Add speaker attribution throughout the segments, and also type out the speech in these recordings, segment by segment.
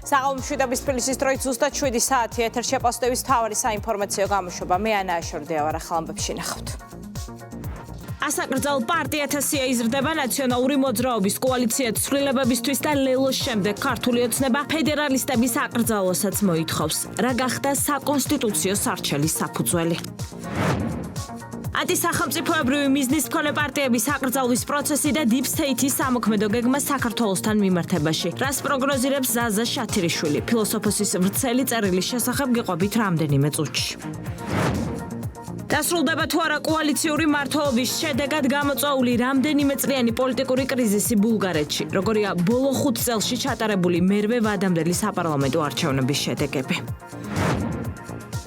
Speaker 1: საღამომშვიდობის თბილისის დროით ზუსტად 7 საათი ეთერში პოსტების მთავარი საინფორმაციო გამოშვება. მე ანა აშორდია ვარ, ახალ ამბებში ნახავთ. ასაკრძალ პარტიათა სია იზრდება ნაციონალური მოძრაობის კოალიცია ცვლილებებისთვის და ლელოს შემდეგ ქართული ოცნება ფედერალისტების აკრძალვასაც მოითხოვს. რა გახდა საკონსტიტუციო სარჩელის საფუძველი? ანტისახელმწიფოებრივი მიზნის მქონე პარტიების აკრძალვის პროცესი და Deep State-ის სამოქმედო გეგმა საქართველოსთან მიმართებაში. რას პროგნოზირებს ზაზა შათირიშვილი? ფილოსოფოსის ვრცელი წერილის შესახებ გიყვებით რამდენიმე წუთში. დასრულდება თუ არა კოალიციური მართლობის შედეგად გამოწვეული რამდენიმე წლიანი პოლიტიკური კრიზისი ბულგარეთში. როგორია ბოლო 5 წელში ჩატარებული მერვე ვადამდელი საპარლამენტო არჩევნების შედეგები.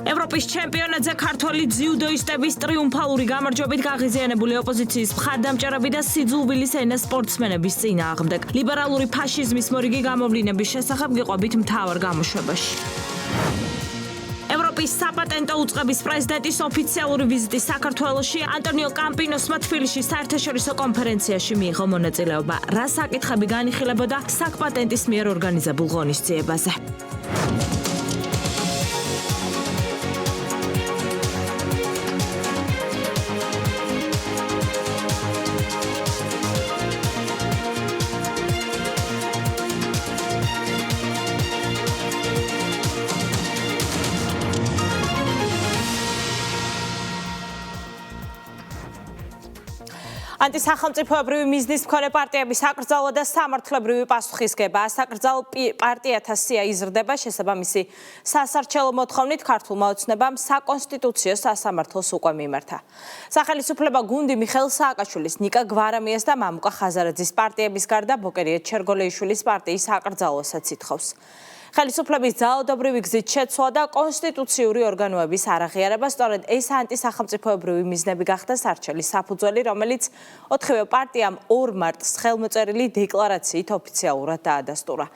Speaker 1: ევროპის ჩემპიონატზე ქართველი ძიუდოისტების ტრიუმფალური გამარჯვებით გაღიზიანებული ოპოზიციის მხარდამჭერები და სიძულვილის ენა სპორტსმენების წინააღმდეგ. ლიბერალური ფაშიზმის მორიგი გამოვლინების შესახებ გიყვებით მთავარ გამოშვებაში. ევროპის საპატენტო უწყების პრეზიდენტის ოფიციალური ვიზიტი საქართველოში ანტონიო კამპინოსმა თბილისში საერთაშორისო კონფერენციაში მიიღო მონაწილეობა. რა საკითხები განიხილებოდა საკპატენტის მიერ ორგანიზებულ ღონისძიებაზე? ანტისახელმწიფოებრივი მიზნის მქონე პარტიების აკრძალვა და სამართლებრივი პასუხისგება. ასაკრძალ პარტიათა სია იზრდება შესაბამისი სასარჩელო მოთხოვნით ქართულმა ოცნებამ საკონსტიტუციო სასამართლოს უკვე მიმართა. სახელმწიფოება გუნდი მიხეილ სააკაშვილის, ნიკა გვარამიას და მამუკა ხაზარაძის პარტიების გარდა ბოკერია ჩერგოლეიშვილის პარტიის აკრძალვასაც ითხოვს. ხელისუფლების ძალადობრივი გზით შეცვლა და კონსტიტუციური ორგანოების არაღიარება, სწორედ ეს ანტისახელმწიფოებრივი მიზნები გახდა სარჩელის საფუძველი, რომელიც 4-ვე პარტიამ 2 მარტს ხელმოწერილი დეკლარაციით ოფიციალურად დაადასტურა.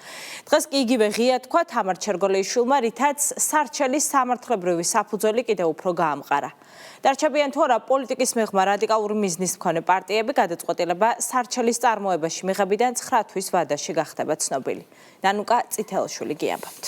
Speaker 1: დღეს კი იგივე ღია თქვა თამარ ჩერგოლეიშვილმა, რითაც სარჩელის სამართლებრივი საფუძველი კიდევ უფრო გაამყარა. დარჩებიან თუ არა პოლიტიკის მიღმა რადიკალური მიზნის მქონე პარტიები, გადაწყვეტილება სარჩელის წარმოებაში მიღებიდან 9 თვის ვადაში გახდება ცნობილი. ნანუკა წითელაშვილი გიამბობთ.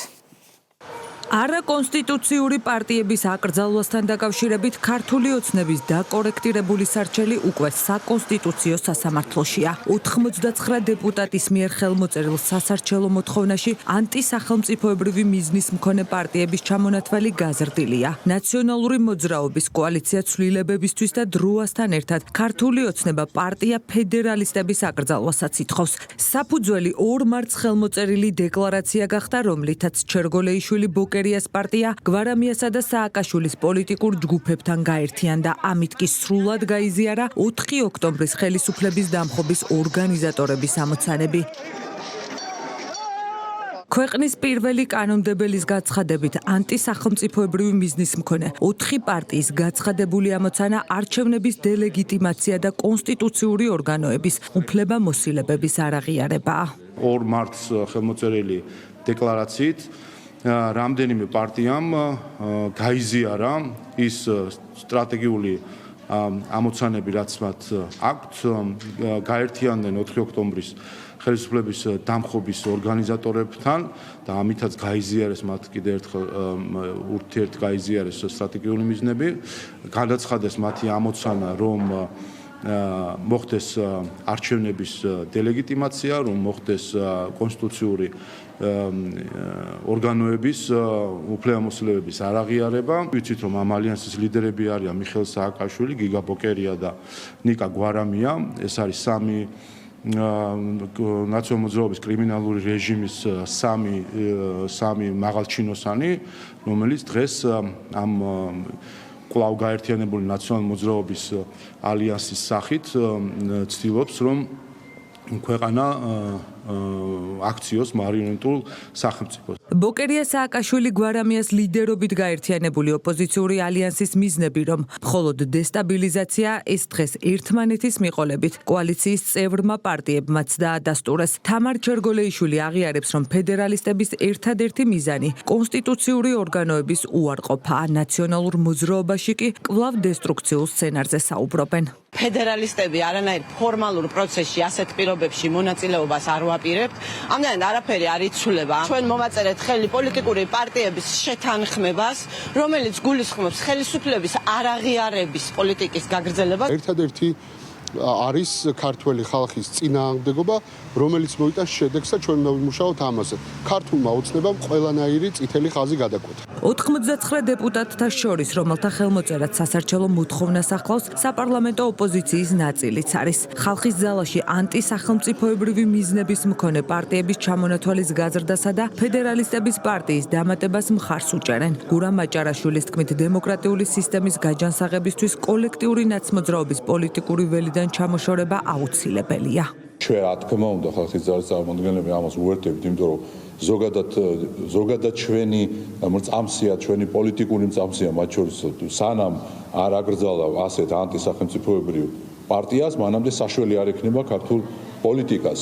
Speaker 2: არაკონსტიტუციური პარტიების აკრძალვასთან დაკავშირებით ქართული ოცნების დაკორექტირებული სარჩელი უკვე საკონსტიტუციო სასამართლოშია. 99 დეპუტატის მიერ ხელმოწერილ სასარჩელო მოთხოვნაში ანტისახელმწიფოებრივი მიზნის მქონე პარტიების ჩამონათვალი გაზრდილია. ნაციონალური მოძრაობის კოალიცია ცვლილებებისთვის და დროასთან ერთად ქართული ოცნება პარტია ფედერალისტების აკრძალვასაც ითხოვს. საფუძველი 2 მარტს ხელმოწერილი დეკლარაცია გახდა, რომლითაც ჩერგოლეიშვილი ბოკერიას პარტია გვარამიასა და სააკაშვილის პოლიტიკურ ჯგუფებთან გაერთიანდა. ამით კი სრულად გაიზიარა 4 ოქტომბრის ხელისუფლების დამხობის ორგანიზატორების ამოცანები. ქვეყნის პირველი კანონმდებელის გაცხადებით ანტისახელმწიფოებრივი მიზნის მქონე 4 პარტიის გაცხადებული ამოცანა არჩევნების დელეგიტიმაცია და კონსტიტუციური ორგანოების უფლებამოსილებების არაღიარებაა.
Speaker 3: 2 მარტს ხელმოწერილი დეკლარაციით რამდენიმე პარტიამ გაიზიარა ის სტრატეგიული ამოცანები, რაც მათ აქვთ, გაერთიანდნენ 4 ოქტომბრის ხელისუფლების დამხობის ორგანიზატორებთან და ამითაც გაიზიარეს მათ კიდევ ერთხელ ურთიერთ გაიზიარეს სტრატეგიული მიზნები, გადაცხადეს მათი ამოცანა, რომ მოხდეს არჩევნების დელეგიტიმაცია, რომ მოხდეს კონსტიტუციური ორგანოების უფლებამოსილებების არაღიარება. ვიცით, რომ ამ ალიანსის ლიდერები არიან მიხეილ სააკაშვილი, გიგა ბოკერია და ნიკა გვარამია. ეს არის 3 ნაციონალური მოძრაობის კრიმინალური რეჟიმის 3 მაღალჩინოსანი, რომელიც დღეს ამ კვლავ გაერთიანებული ნაციონალური მოძრაობის ალიანსის სახით ცდილობს, რომ ქვეყანა აქციოს მარიონეტულ სახელმწიფოს.
Speaker 2: ბოკერია სააკაშვილი გვარამიას ლიდერობით გაერთიანებული ოპოზიციური ალიანსის მიზნები, რომ მხოლოდ დესტაბილიზაცია ეს დღეს ერთმანეთის მიყოლებით კოალიციის წევრმა პარტიებმაც დაადასტურეს. თამარ ჩერგოლეიშვილი აღიარებს, რომ ფედერალისტების ერთადერთი მიზანი კონსტიტუციური ორგანოების უარყოფა, ნაციონალურ მოძრაობაში კი კვლავ დესტრუქციულ სცენარზე საუბრობენ.
Speaker 4: ფედერალისტები არანაირ ფორმალურ პროცესში ასეთ პირობებში მონაწილეობას არ ვაპირებთ. ამდენად არაფერი არ იცვლება. ჩვენ მოვაწერეთ ხელი პოლიტიკური პარტიების შეთანხმებას, რომელიც გულისხმობს ხელისუფლების არაღიარების პოლიტიკის გაგრძელებას.
Speaker 5: ერთადერთი არის ქართველი ხალხის წინააღმდეგობა, რომელიც მოიტანს შედეგს და ჩვენ მივიმუშაოთ ამაზე. ქართულმა ოცნებამ ყველანაირი წითელი ხაზი გადაკვეთა.
Speaker 2: 99 დეპუტატთა შორის, რომელთა ხელმოწერად სასარჩელო მოთხოვნას ახლავს, საპარლამენტო ოპოზიციის ნაწილიც არის. ხალხის ძალაში ანტისახელმწიფოებრივი მიზნების მქონე პარტიების ჩამონათვალის გაზრდასა და ფედერალისტების პარტიის დამატებას მხარს უჭერენ. გურამ მაჭარაშვილის თქმით, დემოკრატიული სისტემის გაჯანსაღებისთვის კოლექტიური ნაცმოძრაობის პოლიტიკური ველიდან ჩამოშორება აუცილებელია.
Speaker 6: ჩვენ რა თქმა უნდა ხალხის ძალის წარმომადგენლები ამას უერთდებით, იმიტომ რომ ზოგადად ჩვენი წამსია, ჩვენი პოლიტიკური წამსია, მათ შორის სანამ არ აკრძალა ასეთ ანტისახელმწიფოებრივ პარტიას, მანამდე საშველი არ ექნება ქართულ პოლიტიკას.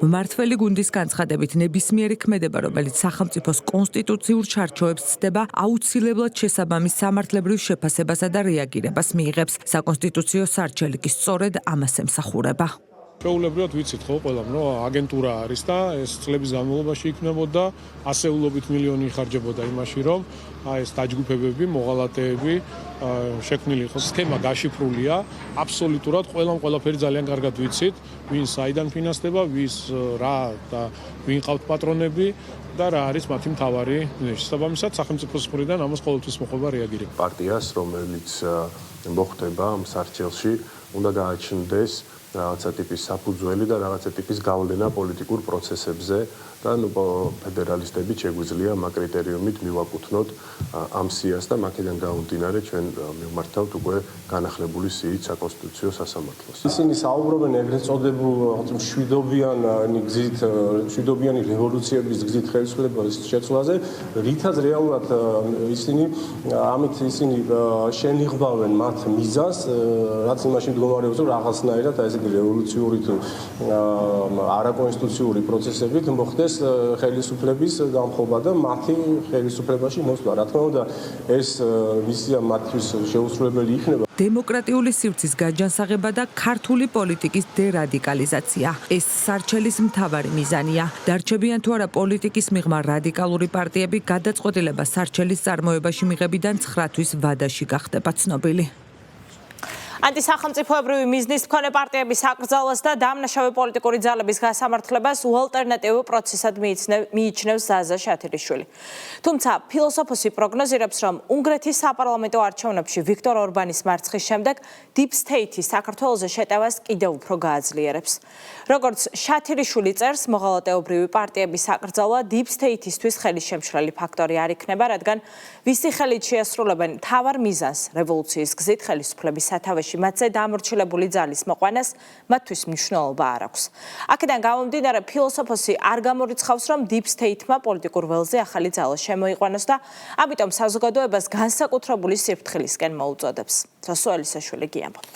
Speaker 2: მმართველი გუნდის განცხადებით, ნებისმიერი ქმედება, რომელიც სახელმწიფოს კონსტიტუციურ ჩარჩოებს ცდება, აუცილებლად შესაბამის სამართლებრივ შეფასებასა და რეაგირებას მიიღებს. საკონსტიტუციო სარჩელი კი სწორედ ამას ემსახურება.
Speaker 7: ჩვეულებრივად ვიცით ხო ყველამ, რომ აგენტურა არის და ეს წლების განმავლობაში იქნებოდა ასეულობით მილიონი იხარჯებოდა იმაში, რომ ეს დაჯგუფებები, მოღალატეები შექმნილი იყოს. სქემა გაშიფრულია, აბსოლუტურად ყველაფერი ძალიან კარგად ვიცით, ვინ საიდან ფინანსდება, ვის რა და ვინ ყავთ პატრონები და რა არის მათი მთავარი შესაბამისად სახელმწიფოს მხრიდან ამას ყოველთვის მოხდება რეაგირება.
Speaker 8: პარტიას, რომელიც მოხდება სარჩელში, უნდა გააჩნდეს რაღაცა ტიპის საფუძველი და რაღაცა ტიპის გავლენა პოლიტიკურ პროცესებზე და ფედერალისტები შეგვიძლია ამ კრიტერიუმით მივაკუთვნოთ ამ სიას და მაქედან გამომდინარე ჩვენ მივმართავთ უკვე განახლებული სიით საკონსტიტუციო სასამართლოს.
Speaker 9: ისინი საუბრობენ ეგრეთ წოდებულ მშვიდობიანი რევოლუციების გზით ხელისუფლების შეცვლაზე, რითაც რეალურად ისინი შენიღბავენ მათ მიზანს, რაც იმაში მდგომარეობს, რომ რაღაცნაირად ესეთი რევოლუციური თუ არაკონსტიტუციური პროცესებით მოხდეს ხელისუფლების დამხობა და მათი ხელისუფლებაში მოსვლა. რა თქმა უნდა, ეს მისია მათთვის შეუსრულებელი იქნება.
Speaker 2: დემოკრატიული სივრცის გაჯანსაღება და ქართული პოლიტიკის დერადიკალიზაცია. ეს სარჩელის მთავარი მიზანია. დარჩებიან თუ არა პოლიტიკის მიღმა რადიკალური პარტიები, გადაწყვეტილება სარჩელის წარმოებაში მიღებიდან 9 თვის ვადაში გახდება ცნობილი.
Speaker 1: ანტისახელმწიფოებრივი მიზნის მქონე პარტიების აკრძალვას და დამნაშავე პოლიტიკური ძალების გასამართლებას უალტერნატივო პროცესად მიიჩნევს ზაზა შათილიშვილი. თუმცა ფილოსოფოსი პროგნოზირებს, რომ უნგრეთის საპარლამენტო არჩევნებში ვიქტორ ორბანის მარცხის შემდეგ Deep State-ი საქართველოზე შეტევას კიდევ უფრო გააძლიერებს. როგორც შათილიშვილი წერს, მოღალატეობრივი პარტიების აკრძალვა Deep State-ისთვის ხელისშემშლელი ფაქტორი არ იქნება, რადგან ვისი ხელით შეასრულებენ მთავარ მიზანს რევოლუციის გზით ხელისუფლების სათავეში მათზე დამორჩილებული ძალის მოყვანას მათთვის მნიშვნელობა არ აქვს. აქედან გამომდინარე, ფილოსოფოსი არ გამორიცხავს, რომ Deep State-მა პოლიტიკურ ველზე ახალი ძალა შემოიყვანოს და ამიტომ საზოგადოებას განსაკუთრებული სიფრთხილისკენ მოუწოდებს. რასუელიშვილი გიამბობთ.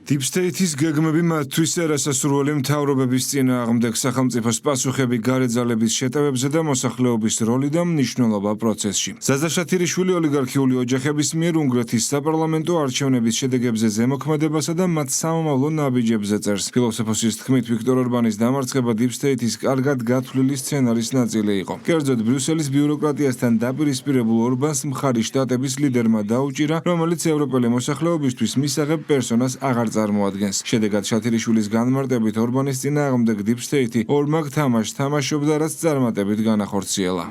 Speaker 10: Deep State-ის გეგმები მათთვის არასასურველი მთავრობების წინააღმდეგ სახელმწიფოს პასუხები გარე ძალების შეტევებზე და მოსახლეობის როლი და მნიშვნელობა პროცესში. ზაზა შათილიშვილი ოლიგარქიული ოჯახების მიერ უნგრეთის საპარლამენტო არჩევნების შედეგებზე ზემოქმედებასა და მათ სამომავლო ნაბიჯებზე წერს. ფილოსოფოსის თქმით, ვიქტორ ორბანის დამარცხება Deep State-ის კარგად გათვლილი სცენარის ნაწილი იყო. კერძოდ, ბრიუსელის ბიუროკრატიასთან დაპირისპირებულ ორბანს მხარი შტატების ლიდერმა დაუჭირა, რომელიც ევროპელი მოსახლეობისთვის მისაღებ პერსონას აღარ წარმოადგენს. შედეგად შათილიშვილის განმარტებით ორბანის წინააღმდეგ Deep State-ი ორმაგ თამაშს თამაშობდა, რაც წარმატებით განახორციელა.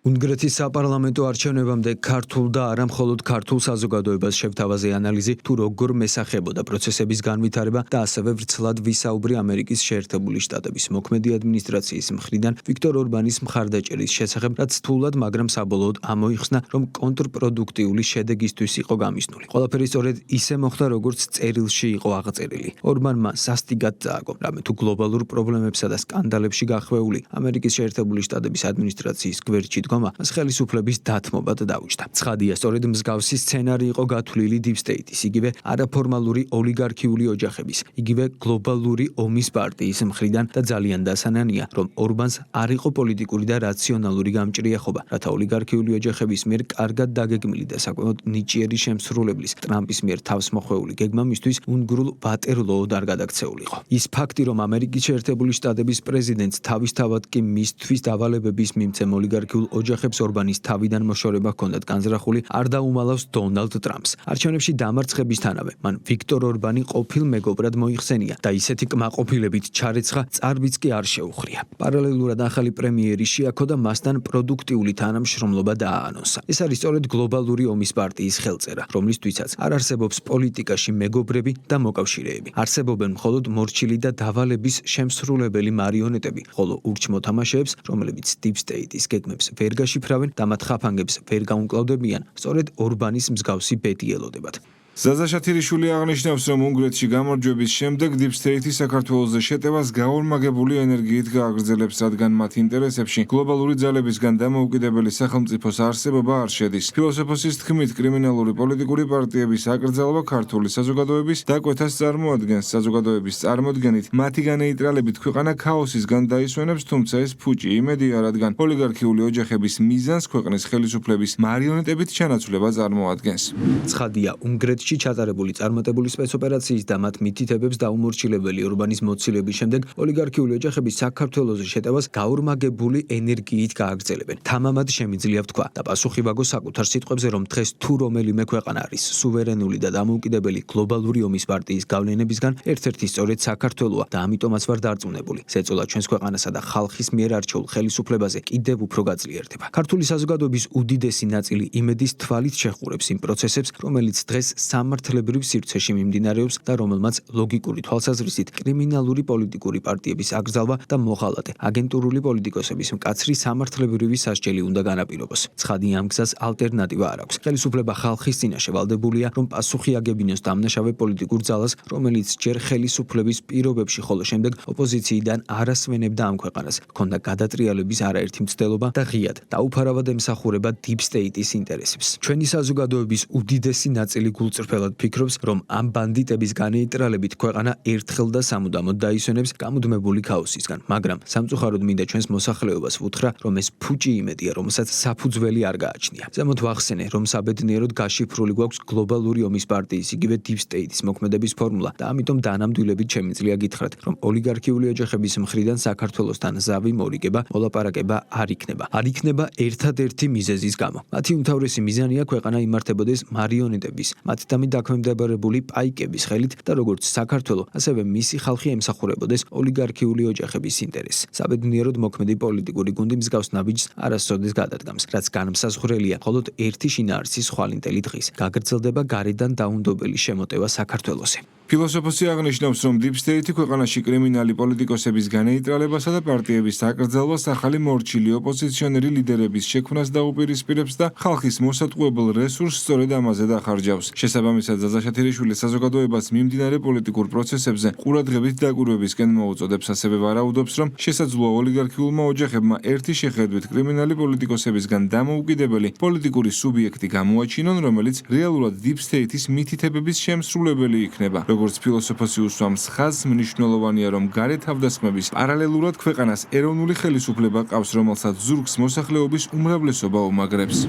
Speaker 11: უნგრეთის საპარლამენტო არჩევნებამდე ქართულ და არა მხოლოდ ქართულ საზოგადოებას შევთავაზე ანალიზი თუ როგორ მესახებოდა პროცესების განვითარება და ასევე ვრცლად ვისაუბრი ამერიკის შეერთებული შტატების მოქმედი ადმინისტრაციის მხრიდან ვიქტორ ორბანის მხარდაჭერის შესახებ, რაც თულად, მაგრამ საბოლოოდ ამოიხსნა, რომ კონტრპროდუქტიული შედეგისთვის იყო გამისნული. ყველაფერი სწორედ ისე მოხდა, როგორც წერილში იყო აღწერილი. ორბანმა სასტიკად წააგო, რამე თუ გლობალურ პრობლემებსა და სკანდალებში გახვეული ამერიკის შეერთებული შტატების ადმინისტრაციის გვერდში მას ხელისუფლების დათმობად დაუჯდა. ცხადია, სწორედ მსგავსი სცენარი იყო გათვლილი Deep State-ის, იგივე არაფორმალური ოლიგარქიული ოჯახების, იგივე გლობალური ომის პარტიის მხრიდან და ძალიან დასანანია, რომ ორბანს არ იყო პოლიტიკური და რაციონალური გამჭრიახობა, რათა ოლიგარქიული ოჯახების მიერ კარგად დაგეგმილი და საკმაოდ ნიჭიერი შემსრულებლის ტრამპის მიერ თავს მოხვეული გეგმა მისთვის უნგრულ ვატერლოოდ არ გადაქცეულიყო. ის ფაქტი, რომ ამერიკის შეერთებული შტატების პრეზიდენტს თავისთავად კი მისთვის დავალებების მიმცემ ოლიგარქიულ ოჯახებს ორბანის თავიდან მოშორება ჰქონდათ განზრახული, არ დაუმალავს დონალდ ტრამპს. არჩევნებში დამარცხებისთანავე მან ვიქტორ ორბანი ყოფილ მეგობრად მოიხსენია და ისეთი კმაყოფილებით ჩარეცხა, წარბიც კი არ შეუხრია. პარალელურად ახალი პრემიერი შეაქო და მასთან პროდუქტიული თანამშრომლობა დააანონსა. ეს არის სწორედ გლობალური ომის პარტიის ხელწერა, რომლისთვისაც არ არსებობს პოლიტიკაში მეგობრები და მოკავშირეები. არსებობენ მხოლოდ მორჩილი და დავალების შემსრულებელი მარიონეტები, ხოლო ურჩ-მოთამაშეებს, რომლებიც Deep State-ის გეგმებს ვერ გაშიფრავენ და მათ ხაფანგებს ვერ გაუმკლავდებიან, სწორედ ორბანის მსგავსი ბედი ელოდებათ.
Speaker 10: ზაზა შათირიშვილი აღნიშნავს, რომ უნგრეთში გამარჯვების შემდეგ Deep State-ი საქართველოზე შეტევას გაორმაგებული ენერგიით გააგრძელებს, რადგან მათ ინტერესებში გლობალური ძალებისგან დამოუკიდებელი სახელმწიფოს არსებობა არ შედის. ფილოსოფოსის თქმით, კრიმინალური პოლიტიკური პარტიების აკრძალვა ქართული საზოგადოების დაკვეთას წარმოადგენს. საზოგადოების წარმოდგენით მათი განეიტრალებით ქვეყანა ქაოსისგან დაისვენებს, თუმცა ეს ფუჭი იმედია, რადგან ოლიგარქიული ოჯახების მიზანს ქვეყნის ხელისუფლების მარიონეტებით ჩანაცვლება წარმოადგენს.
Speaker 11: ცხადია, უნგრეთში ჩატარებული წარმატებული სპეცოპერაციის და მათ მითითებებს დაუმორჩილებელი ორბანის მოცილების შემდეგ ოლიგარქიული ოჯახების საქართველოზე შეტევას გაორმაგებული ენერგიით გააგრძელებენ. თამამად შემიძლია ვთქვა და პასუხი ვაგო საკუთარ სიტყვებზე, რომ დღეს თუ რომელიმე ქვეყანა არის სუვერენული და დამოუკიდებელი გლობალური ომის პარტიის გავლენებისგან, ერთ-ერთი სწორედ საქართველოა და ამიტომაც ვარ დარწმუნებული. ზეწოლა ჩვენს ქვეყანასა და ხალხის მიერ არჩეულ ხელისუფლებაზე კიდევ უფრო გაძლიერდება. ქართული საზოგადოების უდიდესი ნაწილი იმედის თვალით შეჰყურებს იმ პროცესებს, რომელიც დღეს სამართლებრივ სივრცეში მიმდინარეობს და რომელმაც ლოგიკური თვალსაზრისით კრიმინალური პოლიტიკური პარტიების აკრძალვა და მოღალატე აგენტურული პოლიტიკოსების მკაცრი სამართლებრივი სასჯელი უნდა განაპირობოს. ცხადია, ამ გზას ალტერნატივა არ აქვს. ხელისუფლება ხალხის წინაშე ვალდებულია, რომ პასუხი აგებინოს დამნაშავე პოლიტიკურ ძალას, რომელიც ჯერ ხელისუფლების პირობებში, ხოლო შემდეგ ოპოზიციიდან არასვენებდა ამ ქვეყანას. ჰქონდა გადატრიალების არაერთი მცდელობა და ღიად დაუფარავად ემსახურება Deep State-ის ინტერესებს. ჩვენი საზოგადოების უდიდესი ნაწილი გულწრფელად ფიქრობს, რომ ამ ბანდიტების განეიტრალებით ქვეყანა ერთხელ და სამუდამოდ დაისვენებს გამუდმებული ქაოსისგან, მაგრამ სამწუხაროდ მინდა ჩვენს მოსახლეობას ვუთხრა, რომ ეს ფუჭი იმედია, რომელსაც საფუძველი არ გააჩნია. ზემოთ ვახსენე, რომ საბედნიეროდ გაშიფრული გვაქვს გლობალური ომის პარტიის, იგივე Deep State-ის მოქმედების ფორმულა და ამიტომ დანამდვილებით შემიძლია გითხრათ, რომ ოლიგარქიული ოჯახების მხრიდან საქართველოსთან ზავი მორიგება, მოლაპარაკება არ იქნება. არ იქნება ერთადერთი მიზეზის გამო. მათი უმთავრესი მიზანია ქვეყანა იმართებოდეს მარიონეტების, მათთან დაქვემდებარებული პაიკების ხელით და როგორც საქართველოს, ასევე მისი ხალხი ემსახურებოდეს ოლიგარქიული ოჯახების ინტერესს. საბედნიეროდ მოქმედი პოლიტიკური გუნდი მსგავს ნაბიჯს არასოდეს გადადგამს, რაც განმსაზღვრელია მხოლოდ ერთი შინაარსის ხვალინტელი დღის. გაგრძელდება გარედან დაუნდობელი შემოტევა საქართველოსზე.
Speaker 10: ფილოსოფოსი აღნიშნავს, რომ Deep State-ი ქვეყანაში კრიმინალი პოლიტიკოსების განეიტრალებასა და პარტიების აკრძალვას ახალი მორჩილი ოპოზიციონერი ლიდერების შექმნას დაუპირისპირებს და ხალხის მოსატყუებელ რესურსს სწორედ ამაზე დახარჯავს. შესაბამისად, ზაზა შათირიშვილი საზოგადოებას მიმდინარე პოლიტიკურ პროცესებზე ყურადღებით დაკვირვებისკენ მოუწოდებს, ასევე ვარაუდობს, რომ შესაძლოა ოლიგარქიულმა ოჯახებმა ერთი შეხედვით კრიმინალი პოლიტიკოსებისგან დამოუკიდებელი პოლიტიკური სუბიექტი გამოაჩინონ, რომელიც რეალურად Deep State-ის მითითებების შემსრულებელი იქნება. როგორც ფილოსოფოსი უსვამს ხაზს, მნიშვნელოვანია, რომ გარე თავდასხმების პარალელურად ქვეყანას ეროვნული ხელისუფლება ყავს, რომელსაც ზურგს მოსახლეობის უმრავლესობა უმაგრებს.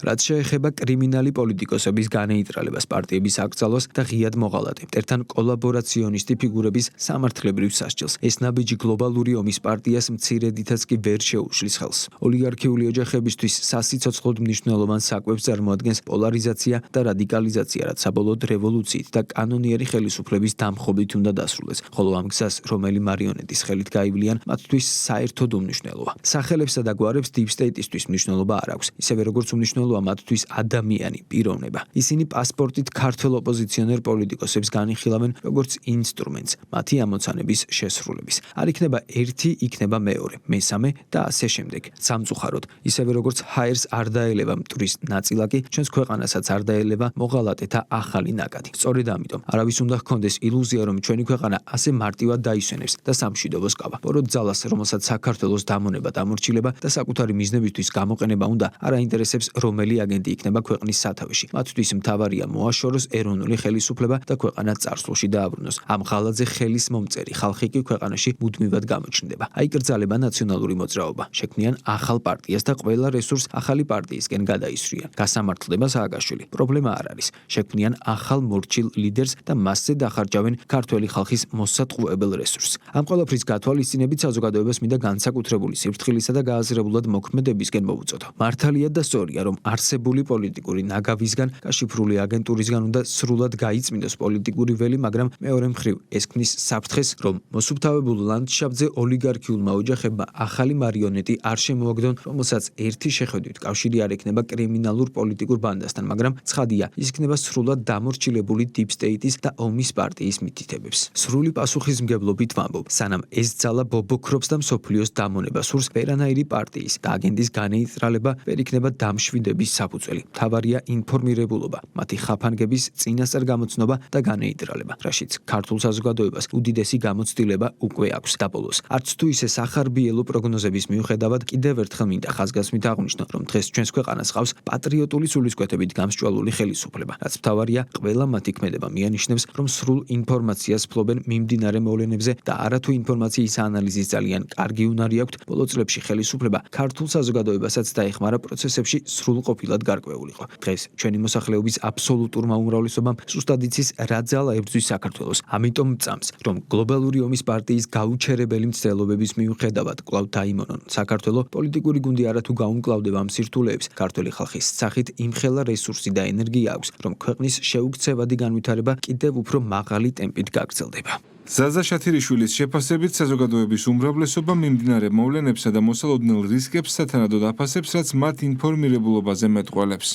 Speaker 11: რაც შეეხება კრიმინალი პოლიტიკოსების განეიტრალებას, პარტიების აკრძალვას და ღიად მოღალატე მტერთან კოლაბორაციონისტი ფიგურების სამართლებრივ სასჯელს. ეს ნაბიჯი გლობალური ომის პარტიას მცირედითაც კი ვერ შეუშლის ხელს. ოლიგარქიული ოჯახებისთვის სასიცოცხლოდ მნიშვნელოვან საკვებს წარმოადგენს პოლარიზაცია და რადიკალიზაცია, რაც საბოლოოდ რევოლუციით და კანონიერი ხელისუფლების დამხობით უნდა დასრულდეს, ხოლო ამ გზას რომელი მარიონეტის ხელით გაივლიან, მათთვის საერთოდ უმნიშვნელოა. სახელებსა და გვარებს deep state-ისთვის მნიშვნელობა არ აქვს, ისევე როგორც უმნიშვნელოა მათთვის ადამიანი, პიროვნება. ისინი პასპორტით ქართველ ოპოზიციონერ პოლიტიკოსებს განიხილავენ როგორც ინსტრუმენტს მათი ამოცანების შესრულების. არ იქნება ერთი, იქნება მეორე, მესამე და ასე შემდეგ. სამწუხაროდ, ისევე როგორც ჰაერს არ დაელევა მტვრის ნაწილაკი, ჩვენს ქვეყანასაც არ დაელევა მოღალატეთა ახალი ნაკადი. სწორედ ამიტომ არავის უნდა ჰქონდეს ილუზია, რომ ჩვენი ქვეყანა ასე მარტივად დაისვენებს და სამშვიდობოს კავა. ბოროტ ძალას, რომელსაც საქართველოს დამონება დამორჩილება და საკუთარი მიზნებისთვის გამოყენება უნდა, არ აინტერესებს რომელი აგენტი იქნება ქვეყნის სათავეში. მათთვის მთავარია მოაშოროს ეროვნული ხელისუფლება და ქვეყანა წარსულში დააბრუნოს. ამ ღალატზე ხელის მომწერი ხალხი კი ქვეყანაში მუდმივად გამოჩნდება. აიკრძალება ნაციონალური მოძრაობა, შექმნიან ახალ პარტიას და ყველა რესურს ახალი პარტიისკენ გადაისვრიან. გასამართლდება სააკაშვილი. პრობლემა არ არის. შექმნიან ახალ მორჩილ ლიდერს და მასზე დახარჯავენ ქართველი ხალხის მოსატყუებელ რესურსს. ამ ყველაფრის გათვალისწინებით საზოგადოებას მინდა განსაკუთრებული სიფრთხილისა და გააზრებულად მოქმედებისკენ მოუწოდო. მართალია და სწორია, რომ არსებული პოლიტიკური ნაგავისგან, კაშიფრული აგენტურისგან უნდა სრულად გაიწმინდოს პოლიტიკური ველი, მაგრამ მეორე მხრივ ეს ქმნის საფრთხეს, რომ მოსუფთავებულ ლანდშაფტზე ოლიგარქიულმა ოჯახებმა ახალი მარიონეტი არ შემოაგდონ, რომელსაც ერთი შეხედვით კავშირი არ ექნება კრიმინალურ პოლიტიკურ ბანდასთან, მაგრამ ცხადია, ის იქნება სრულად დამორჩილებული deep state-ის და ომის პარტიის მითითებებს. სრული პასუხისმგებლობით ვამბობ, სანამ ეს ძალა ბობოქრობს და მსოფლიოს დამონება სურს, ვერანაირი პარტიის და აგენტის განეიტრალება ვერ იქნება დამშვიდების საფუძველი. მთავარია ინფორმირებულობა, მათი ხაფანგების წინასწარ გამოცნობა და განეიტრალება, რაშიც ქართულ საზოგადოებას უდიდესი გამოცდილება უკვე აქვს. დაბოლოს, არც თუ ისე სახარბიელო პროგნოზების მიუხედავად, კიდევ ერთხელ მინდა ხაზგასმით აღვნიშნო, რომ დღეს ჩვენს ქვეყანას ყავს პატრიოტული სულისკვეთებით გამსჭვალული ხელისუფლება, რაც მთავარია, ყველა მათი ქმედება მიანიშნებს, რომ სრულ ინფორმაციას ფლობენ მიმდინარე მოვლენებზე და არათუ ინფორმაციის ანალიზის ძალიან კარგი უნარი აქვთ. ბოლო წლებში ხელისუფლება ქართულ საზოგადოებასაც დაეხმარა პროცესებში სრულყოფილად გარკვეულიყო. დღეს ჩვენი მოსახლეობის აბსოლუტურმა უმრავლესობამ ზუსტად იცის რა ძალა ებრძვის საქართველოს. ამიტომ წამს, რომ გლობალური ომის პარტიის გაუჩერებელი მცდელობების მიუხედავად კვლავ დაიმონონ საქართველოს პოლიტიკური გუნდი არათუ გაუმკლავდება ამ სირთულეებს, ქართველი ხალხის სახით იმხელა რესურსი და ენერგია აქვს, რომ ქვეყნის შეუქცევადი განვითარება კიდევ უფრო მაღალი ტემპით გაგრძელდება.
Speaker 10: ზაზა შათირიშვილის შეფასებით საზოგადოების უმრავლესობა მიმდინარე მოვლენებსა და მოსალოდნელ რისკებს სათანადოდ აფასებს, რაც მათ ინფორმირებულობაზე მეტყველებს.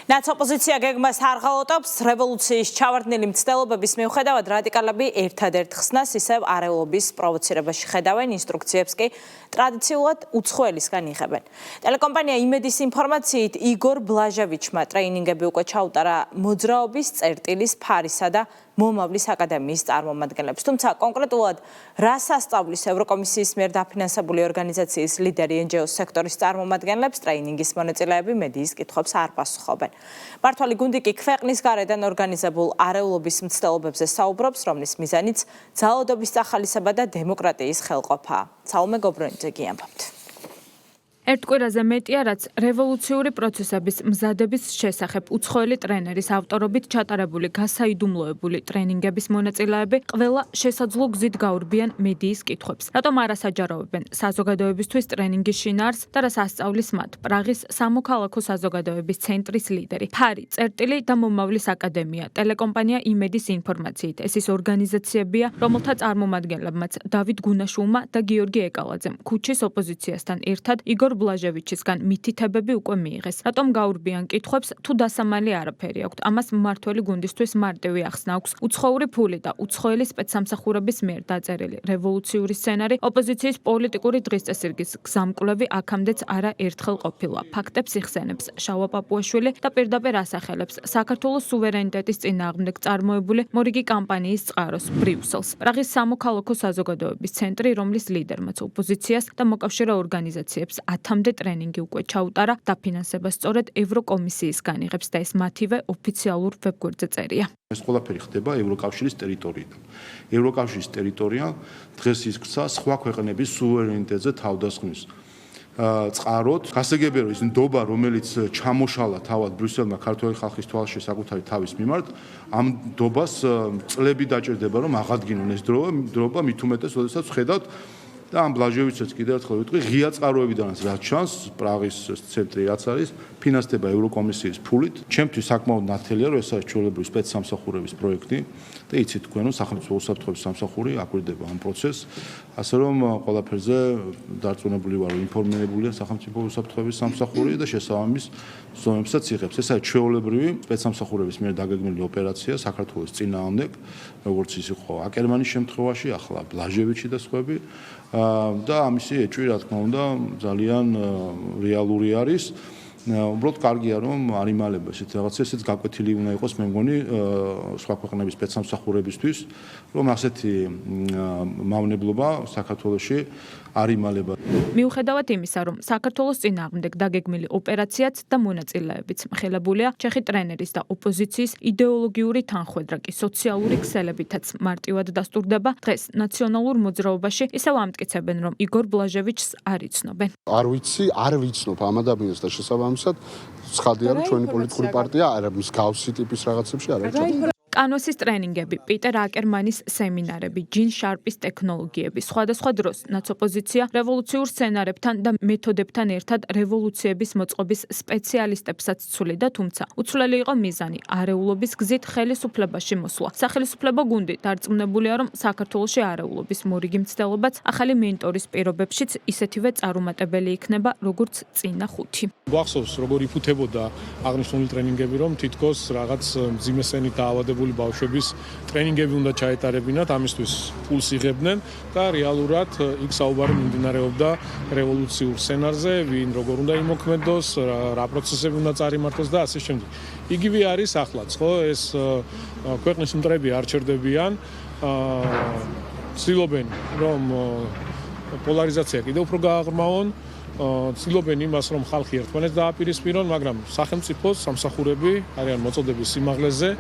Speaker 1: ნაცოპოზიცია გეგმას არ ღალატობს, რევოლუციის ჩავარდნილი მცდელობების მიუხედავად რადიკალები ერთადერთ ხსნას ისევ არეულობის პროვოცირებაში ხედავენ, ინსტრუქციებს კი ტრადიციულად უცხოელისგან იღებენ. ტელეკომპანია იმედის ინფორმაციით იგორ ბლაჟევიჩმა ტრეინინგები უკვე ჩაუტარა მოძრაობის, წერტილის, ფარისა და მომავლის აკადემიის წარმომადგენლებს. თუმცა კონკრეტულად რას ასწავლის ევროკომისიის მიერ დაფინანსებული ორგანიზაციის ლიდერი NGO-ს სექტორის წარმომადგენლებს, ტრეინინგის მონაწილეები მედიის კითხვებს არ პასუხობენ. მართალი გუნდი კი ქვეყნის გარედან ორგანიზებულ არეულობის მცდელობებზე საუბრობს, რომლის მიზანიც ძალადობის წახალისება და დემოკრატიის ხელყოფაა. საუმე გობრონიძე გიამბობთ.
Speaker 12: ერთ კვირაზე მეტია, რაც რევოლუციური პროცესების მზადების შესახებ უცხოელი ტრენერის ავტორობით ჩატარებული გასაიდუმლოებული ტრენინგების მონაწილეები ყველა შესაძლო გზით გაურბიან მედიის კითხვებს. რატომ არ ასაჯაროვებენ საზოგადოებისთვის ტრენინგის შინაარსს და რას ასწავლის მათ? პრაღის სამოქალაქო საზოგადოების ცენტრის ლიდერი, ფარი, წერტილი და მომავლის აკადემია, ტელეკომპანია იმედის ინფორმაციით. ეს ის ორგანიზაციებია, რომელთა წარმომადგენლებმაც დავით გუნაშვილმა და გიორგი ეკალაძემ ქუჩის ოპოზიციასთან ერთად იგორ ბლაჟევიჩისგან მითითებები უკვე მიიღეს. რატომ გაურბიან კითხვებს, თუ დასამალი არაფერი აქვთ? ამას მმართველი გუნდისთვის მარტივი ახსნა აქვს. უცხოური ფული და უცხოელი სპეცსამსახურების მიერ დაწერილი რევოლუციური სცენარი ოპოზიციის პოლიტიკური დღესწესრიგის გზამკვლევი აქამდეც არა ერთხელ ყოფილა. ფაქტებს იხსენებს შავა პაპუაშვილი და პირდაპირ ასახელებს საქართველოს სუვერენიტეტის წინააღმდეგ წარმოებული მორიგი კამპანიის წყაროს ბრიუსელს. პრაღის სამოქალაქო საზოგადოების ცენტრი, რომლის ლიდერმაც ოპოზიციას და მოკავშირე ორგანიზაციებს 10-მდე ტრენინგი უკვე ჩაუტარა, დაფინანსებას სწორედ ევროკომისიისგან იღებს და ეს მათივე ოფიციალურ ვებგვერდზე წერია.
Speaker 3: ეს ყველაფერი ხდება ევროკავშირის ტერიტორიიდან. ევროკავშირის ტერიტორია დღეს იქცა სხვა ქვეყნების სუვერენიტეტზე თავდასხმის წყაროთ. გასაგებია, რომ ის ნდობა, რომელიც ჩამოშალა თავად ბრიუსელმა ქართული ხალხის თვალში საკუთარი თავის მიმართ, ამ ნდობას წლები დაჭირდება, რომ აღადგინონ ეს დროება, მით უმეტეს, როდესაც ვხედავთ და ამ ბლაჟევიჩიც კიდევ ერთხელ ვიტყვი, ღია წყაროებიდანაც რაც ჩანს, პრაღის ცენტრი რაც არის, ფინანსდება ევროკომისიის ფულით. ჩემთვის საკმაოდ ნათელია, რომ ეს არის ჩვეულებრივი სპეცსამსახურების პროექტი და იცით თქვენ, რომ სახელმწიფო უსაფრთხოების სამსახური აკვირდება ამ პროცესს, ასე რომ ყველაფერზე დარწმუნებული ვარ, რომ ინფორმირებულია სახელმწიფო უსაფრთხოების სამსახური და შესაბამის ზომებსაც იღებს. ეს არის ჩვეულებრივი სპეცსამსახურების მიერ დაგეგმილი ოპერაცია საქართველოს წინააღმდეგ, როგორც ის იყო აკერმანის შემთხვევაში, ახლა ბლაჟევიჩი და სხვები. და ამისი ეჭვი, რა თქმა უნდა, ძალიან რეალური არის. უბრალოდ კარგია, რომ არ იმალება ესეთ რაღაცა, ესეც გაკვეთილი უნდა იყოს, მე მგონი, სხვა ქვეყნების სპეცსამსახურებისთვის, რომ ასეთი მავნებლობა საქართველოში არ იმალება.
Speaker 12: მიუხედავად იმისა, რომ საქართველოს წინააღმდეგ დაგეგმილი ოპერაციაც და მონაწილეებიც მხილებულია, ჩეხი ტრენერის და ოპოზიციის იდეოლოგიური თანხვედრა კი სოციალური ქსელებითაც მარტივად დასტურდება. დღეს ნაციონალურ მოძრაობაში ისევ ამტკიცებენ, რომ იგორ ბლაჟევიჩს არ იცნობენ.
Speaker 5: არ ვიცნობ ამ ადამიანს და შესაბამისად ცხადია, რომ ჩვენი პოლიტიკური პარტია არ არის მსგავსი ტიპის რაღაცებში არ არის.
Speaker 12: კანოსის ტრენინგები, პიტერ აკერმანის სემინარები, ჯინ შარპის ტექნოლოგიები, სხვადასხვა დროს ნაცოპოზიცია რევოლუციურ სცენარებთან და მეთოდებთან ერთად რევოლუციების მოწყობის სპეციალისტებსაც ცვლიდა, თუმცა უცვლელი იყო მიზანი არეულობის გზით ხელისუფლებაში მოსვლა. სახელისუფლებო გუნდი დარწმუნებულია, რომ საქართველოში არეულობის მორიგი მცდელობაც ახალი მენტორის პირობებშიც ისეთივე წარუმატებელი იქნება, როგორც წინა ხუთი.
Speaker 7: გვახსოვს, როგორ იფუთებოდა აღნიშნული ტრენინგები, რომ თითქოს რაღაც მძიმესენით დაავადებული ბავშვების ტრენინგები უნდა ჩაეტარებინათ, ამისთვის ფულს იღებდნენ და რეალურად იქ საუბარი მიმდინარეობდა რევოლუციურ სცენარზე, ვინ როგორ უნდა იმოქმედოს, რა პროცესები უნდა წარიმართოს და ასე შემდეგ. იგივე არის ახლაც, ხო, ეს ქვეყნის მტრები არ ჩერდებიან, ცდილობენ, რომ პოლარიზაცია კიდევ უფრო გააღრმავონ, ცდილობენ იმას, რომ ხალხი ერთმანეთს დააპირისპირონ, მაგრამ სახელმწიფოს სამსახურები არიან მოწოდების სიმაღლეზე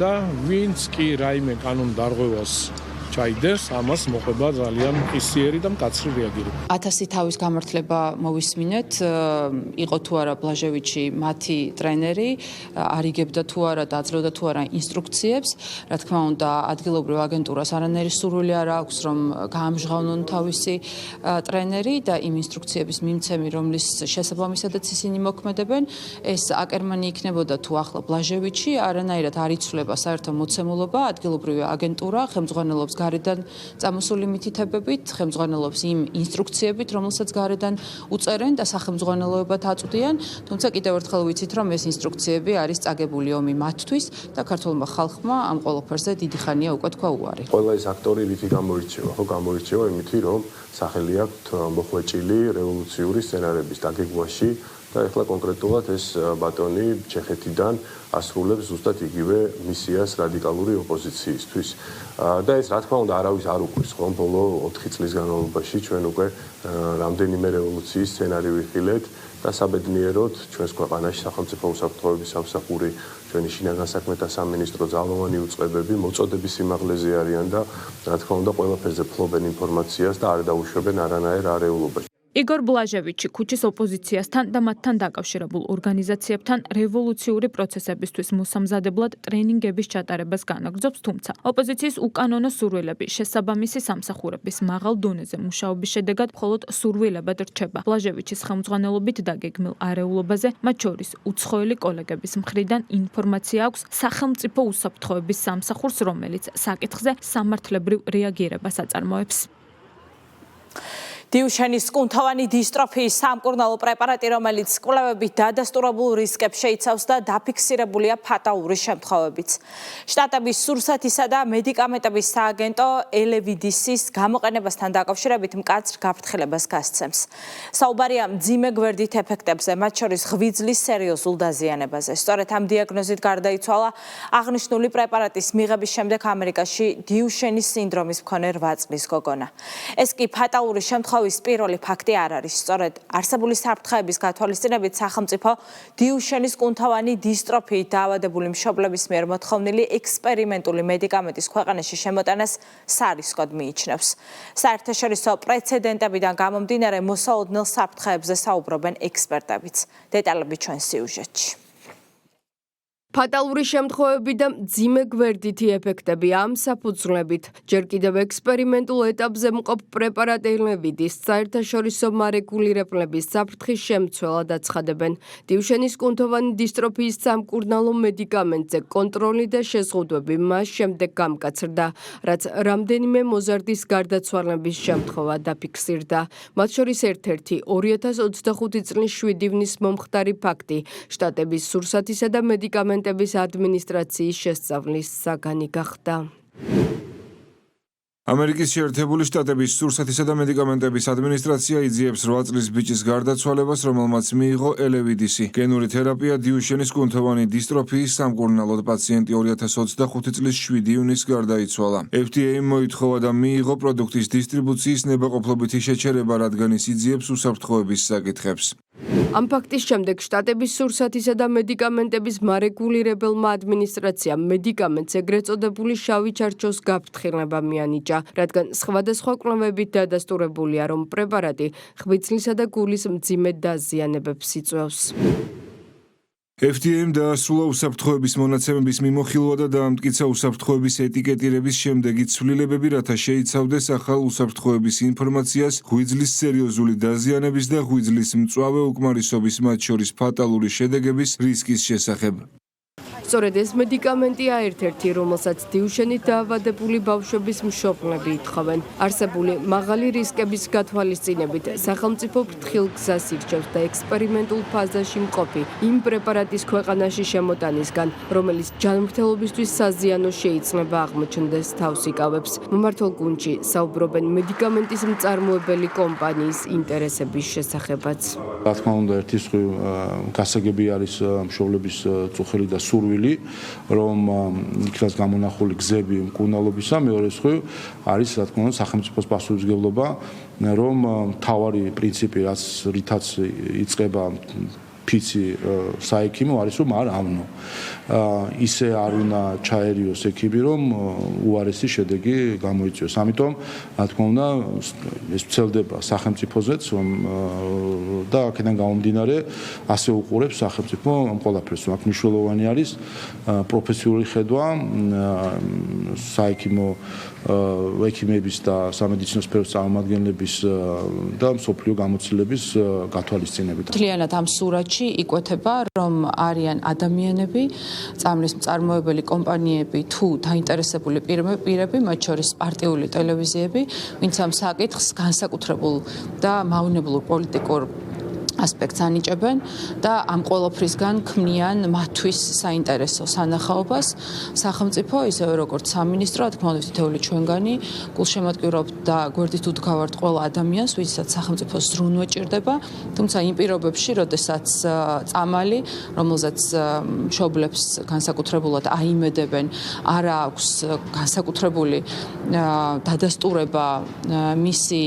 Speaker 7: და ვინც კი რაიმე კანონდარღვევას ჩაიდებს, ამას მოხდება ძალიან მყისიერი და მკაცრი რეაგირება.
Speaker 13: 1000 თავის გამართლება მოვისმინეთ, იყო თუ არა ბლაჟევიჩი მათი ტრენერი, არიგებდა თუ არა და აძლევდა თუ არა ინსტრუქციებს. რა თქმა უნდა, ადგილობრივ აგენტურას არანაირი სურვილი არ აქვს, რომ გაამჟღავნონ თავისი ტრენერი და იმ ინსტრუქციების მიმცემი, რომლის შესაბამისადაც ისინი მოქმედებენ, ეს აკერმანი იქნებოდა თუ ახლა ბლაჟევიჩი, არანაირად არ იცვლება საერთო მოცემულობა, ადგილობრივი აგენტურა ხელმძღვანელობს გარედან წამოსული მითითებებით, ხელმძღვანელობს იმ ინსტრუქციებით, რომელსაც გარედან უწერენ და სახელმძღვანელოებად აწვდიან, თუმცა კიდევ ერთხელ ვიცით, რომ ეს ინსტრუქციები არის წაგებული ომი მათთვის და ქართულმა ხალხმა ამ ყველაფერზე დიდი ხანია უკვე თქვა უარი.
Speaker 8: ყველა ეს აქტორი რითი გამოირჩევა, ხო გამოირჩევა იმითი, რომ სახელი აქვთ მოხვეჭილი რევოლუციური სცენარების დაგეგმვაში და ეხლა კონკრეტულად ეს ბატონი ჩეხეთიდან ასრულებს ზუსტად იგივე მისიას რადიკალური ოპოზიციისთვის. და ეს რა თქმა უნდა არავის არ უყვირს, ხო, ბოლო 4 წლის განმავლობაში ჩვენ უკვე რამდენიმე რევოლუციის სცენარი ვიხილეთ და საბედნიეროდ ჩვენს ქვეყანაში სახელმწიფო უსაფრთხოების სამსახური, ჩვენი შინაგან საქმეთა სამინისტრო, ძალოვანი უწყებები მოწოდების სიმაღლეზე არიან და რა თქმა უნდა ყველაფერზე ფლობენ ინფორმაციას და არ დაუშვებენ არანაირ არეულობაში.
Speaker 12: იგორ ბლაჟევიჩი ქუჩის ოპოზიციასთან და მათთან დაკავშირებულ ორგანიზაციებთან რევოლუციური პროცესებისთვის მოსამზადებლად ტრენინგების ჩატარებას განაგრძობს, თუმცა ოპოზიციის უკანონო სურვილები შესაბამისი სამსახურების მაღალ დონეზე მუშაობის შედეგად მხოლოდ სურვილებად რჩება. ბლაჟევიჩის ხელმძღვანელობით დაგეგმილ არეულობაზე, მათ შორის უცხოელი კოლეგების მხრიდან ინფორმაცია აქვს სახელმწიფო უსაფრთხოების სამსახურს, რომელიც საკითხზე სამართლებრივ რეაგირებას აწარმოებს.
Speaker 1: დიუშენის კუნთოვანი დისტროფიის სამკურნალო პრეპარატი, რომელიც კვლევებით დადასტურებულ რისკებს შეიცავს და დაფიქსირებულია ფატალური შემთხვევებიც. შტატების სურსათისა და მედიკამენტების სააგენტო ელევიდისის გამოყენებასთან დაკავშირებით მკაცრ გაფრთხილებას გასცემს. საუბარია მძიმე გვერდით ეფექტებზე, მათ შორის ღვიძლის სერიოზულ დაზიანებაზე. სწორედ ამ დიაგნოზით გარდაიცვალა აღნიშნული პრეპარატის მიღების შემდეგ ამერიკაში დიუშენის სინდრომის მქონე 8 წლის გოგონა. ეს კი ფატალური შემთხვევა უთხოვის პირველი ფაქტი არ არის. სწორედ არსებული საფრთხეების გათვალისწინებით სახელმწიფო დიუშენის კუნთოვანი დისტროფიით დაავადებული მშობლების მიერ მოთხოვნილი ექსპერიმენტული მედიკამენტის ქვეყანაში შემოტანას სარისკოდ მიიჩნევს. საერთაშორისო პრეცედენტებიდან გამომდინარე მოსაოდნელ საფრთხეებზე საუბრობენ ექსპერტებიც. დეტალები ჩვენ სიუჟეტში.
Speaker 14: ფატალური შემთხვევები და მძიმე გვერდითი ეფექტები ამ საფუძვლებით ჯერ კიდევ ექსპერიმენტულ ეტაპზე მყოფ პრეპარატირებიდის საერთაშორისო მარეგულირებლების საფრთხის შემცველად აცხადებენ. დიუშენის კუნთოვანი დისტროფიის სამკურნალო მედიკამენტზე კონტროლი და შეზღუდვები მას შემდეგ გამკაცრდა, რაც რამდენიმე მოზარდის გარდაცვალების შემთხვევა დაფიქსირდა. მათ შორის ერთ-ერთი 2025 წლის 7 ივნის მომხდარი ფაქტი შტატების სურსათისა და მედიკამენტების ადმინისტრაციის შესწავლის საგანი გახდა.
Speaker 10: ამერიკის შეერთებული შტატების სურსათისა და მედიკამენტების ადმინისტრაცია იძიებს 8 წლის ბიჭის გარდაცვალებას, რომელმაც მიიღო ელევიდისი. გენური თერაპია დიუშენის კუნთოვანი დისტროფიის სამკურნალოდ პაციენტი 2025 წლის 7 ივნისს გარდაიცვალა. FDA მოითხოვა და მიიღო პროდუქტის დისტრიბუციის ნებაყოფლობითი შეჩერება, რადგან ის იძიებს უსაფრთხოების საკითხებს.
Speaker 14: ამ ფაქტის შემდეგ შტატების სურსათისა და მედიკამენტების მარეგულირებელმა ადმინისტრაციამ მედიკამენტს ეგრეთ წოდებული შავი ჩარჩოს გაფრთხილება მიანიჭა, რადგან სხვადასხვა კვლევებით დადასტურებულია, რომ პრეპარატი ღვიძლისა და გულის მძიმე დაზიანებებს იწვევს.
Speaker 10: FDA-მ დაასრულა უსაფრთხოების მონაცემების მიმოხილვა და დაამტკიცა უსაფრთხოების ეტიკეტირების შემდეგი ცვლილებები, რათა შეიცავდეს ახალ უსაფრთხოების ინფორმაციას ღვიძლის სერიოზული დაზიანების და ღვიძლის მწვავე უკმარისობის, მათ შორის ფატალური შედეგების რისკის შესახებ.
Speaker 14: სწორედ ეს მედიკამენტია ერთ-ერთი, რომელსაც დიუშენით დაავადებული ბავშვების მშობლები ითხოვენ. არსებული მაღალი რისკების გათვალისწინებით სახელმწიფო ფრთხილ გზას ირჩევს და ექსპერიმენტულ ფაზაში მყოფი იმ პრეპარატის ქვეყანაში შემოტანისგან, რომელიც ჯანმრთელობისთვის საზიანო შეიძლება აღმოჩნდეს, თავს იკავებს. მომართულ გუნდში საუბრობენ მედიკამენტის მწარმოებელი კომპანიის ინტერესების შესახებაც.
Speaker 3: რა თქმა უნდა, ერთი მხრივ გასაგები არის მშობლების წუხელი და სურვილი, რომ იქნას გამონახული გზები მკურნალობისა, მეორე მხრივ არის რა თქმა უნდა სახელმწიფოს პასუხისმგებლობა, რომ მთავარი პრინციპი, რითაც იწყება ფიცი საექიმო არის, რომ არ ავნო. ისე არ უნდა ჩაერიოს ექიმი, რომ უარესი შედეგი გამოიწვიოს. ამიტომ, რა თქმა უნდა, ეს ვრცელდება სახელმწიფოზეც, და აქედან გამომდინარე, ასე უყურებს სახელმწიფო ამ ყველაფერს. აქ მნიშვნელოვანი არის პროფესიული ხედვა საექიმო ექიმების და სამედიცინო სფეროს წარმომადგენლების და მსოფლიო გამოცდილების გათვალისწინებით.
Speaker 13: მთლიანად ამ სურათში იკვეთება, რომ არიან ადამიანები, წამლის მწარმოებელი კომპანიები თუ დაინტერესებული პირები, მათ შორის პარტიული ტელევიზიები, ვინც ამ საკითხს განსაკუთრებულ და მავნებლურ პოლიტიკურ ასპექტს ანიჭებენ და ამ ყველაფრისგან ქმნიან მათთვის საინტერესო სანახაობას. სახელმწიფო, ისევე როგორც სამინისტრო, რა თქმა უნდა, თითოეული ჩვენგანი გულშემატკივრობთ და გვერდით უდგავართ ყველა ადამიანს, ვისაც სახელმწიფოს ზრუნვა ჭირდება, თუმცა იმ პირობებში, როდესაც წამალი, რომელზეც მშობლებს განსაკუთრებულად აიმედებენ, არ აქვს განსაკუთრებული დადასტურება მისი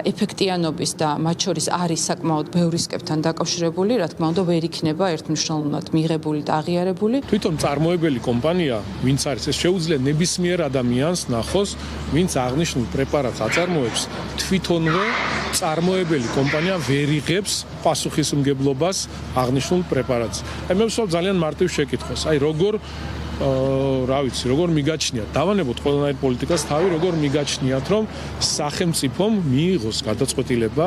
Speaker 13: ეფექტიანობის და მათ შორის არის საკმაოდ ბევრი რისკებთან დაკავშირებული, რა თქმა უნდა, ვერ იქნება ერთმნიშვნელოვნად მიღებული და აღიარებული.
Speaker 7: თვითონ მწარმოებელი კომპანია, ვინც არის, ეს შეუძლია ნებისმიერ ადამიანს ნახოს, ვინც აღნიშნულ პრეპარატს აწარმოებს, თვითონვე მწარმოებელი კომპანია ვერ იღებს პასუხისმგებლობას აღნიშნულ პრეპარატს. მე ვსვამ ძალიან მარტივ შეკითხვას. როგორ როგორ მიგაჩნიათ, დავანებოთ ყველანაირ პოლიტიკას თავი, როგორ მიგაჩნიათ, რომ სახელმწიფომ მიიღოს გადაწყვეტილება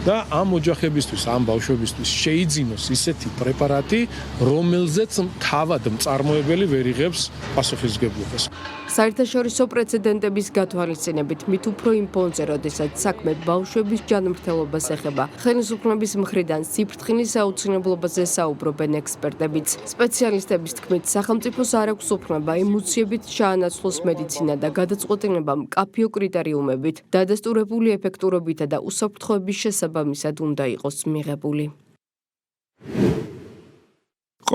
Speaker 7: და ამ ოჯახებისთვის, ამ ბავშვებისთვის შეიძინოს ისეთი პრეპარატი, რომელზეც თავად მწარმოებელი ვერ იღებს პასუხისმგებლობას.
Speaker 14: საერთაშორისო პრეცედენტების გათვალისწინებით მით უფრო იმ ფონზე, როდესაც საქმე ბავშვების ჯანმრთელობას ეხება, ხელისუფლების მხრიდან სიფრთხილის აუცილებლობაზე საუბრობენ ექსპერტებიც. სპეციალისტების თქმით, სახელმწიფოს არ აქვს უფლება ემოციებით ჩაანაცვლოს მედიცინა და გადაწყვეტილება მკაფიო კრიტერიუმებით, დადასტურებული ეფექტურობითა და უსაფრთხოების შესაბამისად უნდა იყოს მიღებული.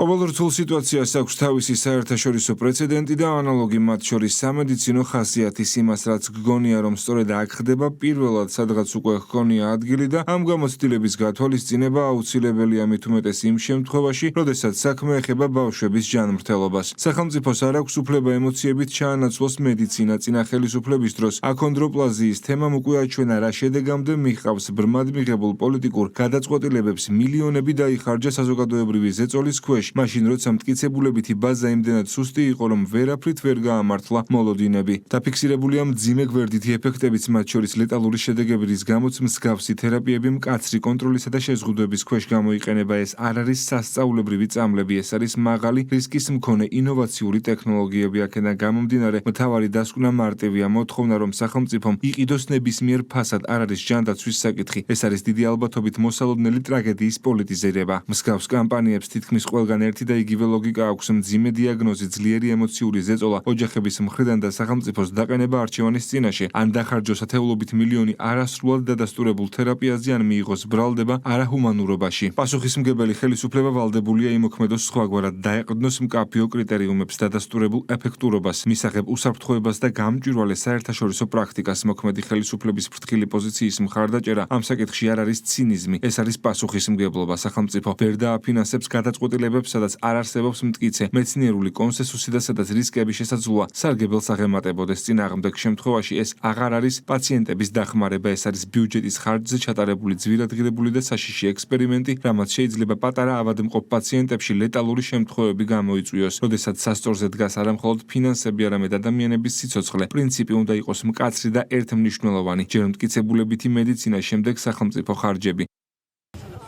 Speaker 10: ყოველრთულ სიტუაციას აქვს თავისი საერთაშორისო პრეცედენტი და ანალოგი მათ შორის სამედიცინო ხასიათის იმას, რაც გგონია, რომ სწორედ აქ ხდება პირველად, სადღაც უკვე ჰქონია ადგილი და ამ გამოცდილების გათვალისწინება აუცილებელია მით უმეტეს იმ შემთხვევაში, როდესაც საქმე ეხება ბავშვების ჯანმრთელობას. სახელმწიფოს არ აქვს უფლება ემოციებით ჩაანაცვლოს მედიცინა წინა ხელისუფლების დროს. აქონდროპლაზიის თემამ უკვე აჩვენა, რა შედეგამდე მიჰყავს ბრმად მიღებულ პოლიტიკურ გადაწყვეტილებებს მილიონები დაიხარჯა საზოგადოებრივი ზეწოლის ქვეშ, მაშინ როცა მტკიცებულებითი ბაზა იმდენად სუსტი იყო, რომ ვერაფრით ვერ გაამართლა მოლოდინები. დაფიქსირებულია მძიმე გვერდითი ეფექტებიც, მათ შორის ლეტალური შედეგების გამოც მსგავსი თერაპიები მკაცრი კონტროლისა და შეზღუდვების ქვეშ გამოიყენება. ეს არ არის სასწაულებრივი წამლები, ეს არის მაღალი რისკის მქონე ინოვაციური ტექნოლოგიები. აქედან გამომდინარე, მთავარი დასკვნა მარტივია, მოთხოვნა, რომ სახელმწიფომ იყიდოს ნებისმიერ ფასად არ არის ჯანდაცვის საკითხი. ეს არის დიდი ალბათობით მოსალოდნელი ტრაგედიის პოლიტიზირება. მსგავს კამპანიებს თითქმის ყველგან ერთი და იგივე ლოგიკა აქვს: მძიმე დიაგნოზი, ძლიერი ემოციური ზეწოლა ოჯახების მხრიდან და სახელმწიფოს დაყენება არჩევანის წინაშე, ან დახარჯოს ათეულობით მილიონი არასრულად დადასტურებულ თერაპიაზე, ან მიიღოს ბრალდება არაჰუმანურობაში. პასუხისმგებელი ხელისუფლება ვალდებულია იმოქმედოს სხვაგვარად, დაეყრდნოს მკაფიო კრიტერიუმებს, დადასტურებულ ეფექტურობას, მისაღებ უსაფრთხოებას და გამჭვირვალე საერთაშორისო პრაქტიკას. მოქმედი ხელისუფლების ფრთხილი პოზიციის მხარდაჭერა ამ საკითხში არ არის ცინიზმი, ეს არის პასუხისმგებლობა. სახელმწიფო ვერ დააფინანსებს გადაწყვეტილებებს, სადაც არ არსებობს მტკიცე მეცნიერული კონსენსუსი და სადაც რისკების შესაძლოა სარგებელს აღემატებოდეს. წინააღმდეგ შემთხვევაში ეს აღარ არის პაციენტების დახმარება, ეს არის ბიუჯეტის ხარჯზე ჩატარებული ძვირადღირებული და საშიში ექსპერიმენტი, რამაც შეიძლება პატარა ავადმყოფ პაციენტებში ლეტალური შემთხვევები გამოიწვიოს. როდესაც სასწორზე დგას არამხოლოდ ფინანსები, არამედ ადამიანების სიცოცხლე, პრინციპი უნდა იყოს მკაცრი და ერთმნიშვნელოვანი. ჯერ მტკიცებულებითი მედიცინა, შემდეგ სახელმწიფო ხარჯები.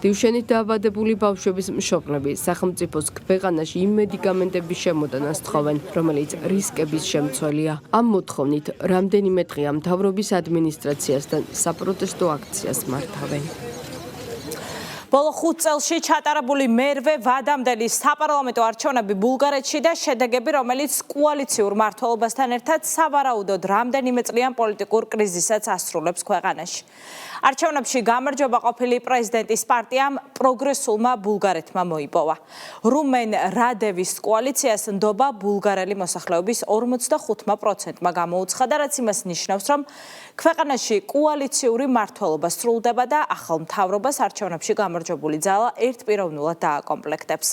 Speaker 14: დიუშენით დაავადებული ბავშვების მშობლები სახელმწიფოს ქვეყანაში იმ მედიკამენტების შემოტანას თხოვენ, რომელიც რისკების შემცველია. ამ მოთხოვნით რამდენიმე დღეა მთავრობის ადმინისტრაციასთან საპროტესტო აქციას მართავენ.
Speaker 1: ბოლო 5 წელში ჩატარებული მერვე ვადამდელი საპარლამენტო არჩევნები ბულგარეთში და შედეგები, რომელიც კოალიციურ მმართველობასთან ერთად სავარაუდოდ რამდენიმე წლიან პოლიტიკურ კრიზისაც ასრულებს ქვეყანაში. არჩევნებში გამარჯვება ყოფილი პრეზიდენტის პარტიამ პროგრესულმა ბულგარეთმა მოიპოვა. რუმენ რადევის კოალიციას ნდობა ბულგარელი მოსახლეობის 45%-მა გამოუცხადა, რაც იმას ნიშნავს, რომ ქვეყანაში კოალიციური მმართველობა სრულდება და ახალ მთავრობას არჩევნებში გამარჯვებული ძალა ერთპიროვნულად დააკომპლექტებს.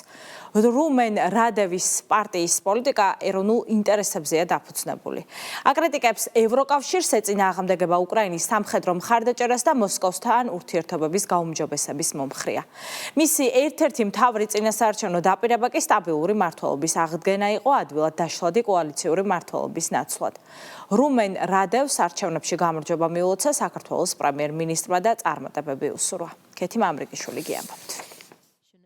Speaker 1: რუმენ რადევის პარტიის პოლიტიკა ეროვნულ ინტერესებზეა დაფუძნებული. აკრიტიკებს ევროკავშირს ეწინააღმდეგება უკრაინის სამხედრო მხარდაჭერას და მოსკოვთან ურთიერთობების გაუმჯობესების მომხრეა. მისი ერთ-ერთი მთავარი წინასაარჩევნო დაპირება კი სტაბილური მმართველობის აღდგენა იყო ადვილად დაშლადი კოალიციური მმართველობის ნაცვლად. რუმენ რადევს არჩევნებში გამარჯვება მიულოცა საქართველოს პრემიერ-მინისტრმა და წარმატებები უსურვა. ქეთი მამრიკიშვილი გიამბობთ.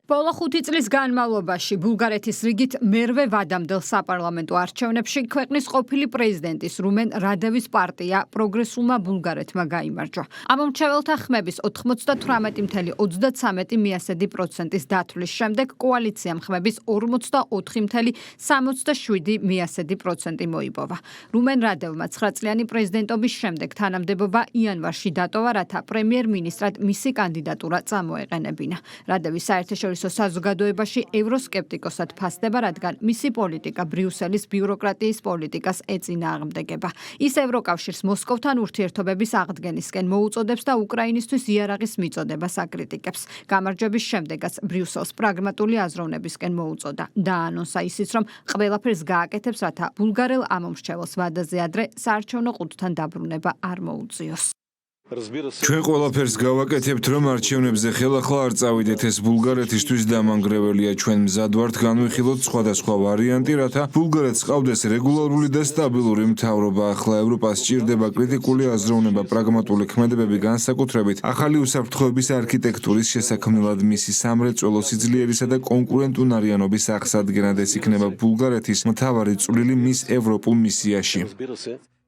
Speaker 15: ბოლო 5 წლის განმავლობაში ბულგარეთის რიგით მერვე ვადამდელ საპარლამენტო არჩევნებში ქვეყნის ყოფილი პრეზიდენტის რუმენ რადევის პარტია პროგრესულმა ბულგარეთმა გაიმარჯვა. ამომრჩეველთა ხმების 98,33%-ის დათვლის შემდეგ კოალიციამ ხმების 44,67% მოიპოვა. რუმენ რადევმა 9 წლიანი პრეზიდენტობის შემდეგ თანამდებობა იანვარში დატოვა, რათა პრემიერ-მინისტრად მისი კანდიდატურა წამოეყენებინა. რადევის საერთაშორისო საზოგადოებაში ევროსკეპტიკოსად ფასდება, რადგან მისი პოლიტიკა ბრიუსელის ბიუროკრატიის პოლიტიკას ეწინააღმდეგება. ის ევროკავშირს მოსკოვთან ურთიერთობების აღდგენისკენ მოუწოდებს და უკრაინისთვის იარაღის მიწოდებას აკრიტიკებს. გამარჯვების შემდეგაც ბრიუსელს პრაგმატული აზროვნებისკენ მოუწოდა. დაანონსა ისიც, რომ ყველაფერს გააკეთებს, რათა ბულგარელ ამომრჩეველს ვადაზე ადრე საარჩევნო ყუთთან დაბრუნება არ მოუწიოს.
Speaker 10: ჩვენ ყველაფერს გავაკეთებთ, რომ არჩევნებზე ხელახლა არ წავიდეთ. ეს ბულგარეთისთვის დამანგრეველია. ჩვენ მზად ვართ განვიხილოთ სხვადასხვა ვარიანტი, რათა ბულგარეთს ყავდეს რეგულარული და სტაბილური მთავრობა. ახლა ევროპას სჭირდება კრიტიკული აზროვნება, პრაგმატული ქმედებები, განსაკუთრებით ახალი უსაფრთხოების არქიტექტურის შესაქმნელად მისი სამრეწველო სიძლიერისა და კონკურენტუნარიანობის აღსადგენად. ეს იქნება ბულგარეთის მთავარი წვლილი მის ევროპულ მისიაში.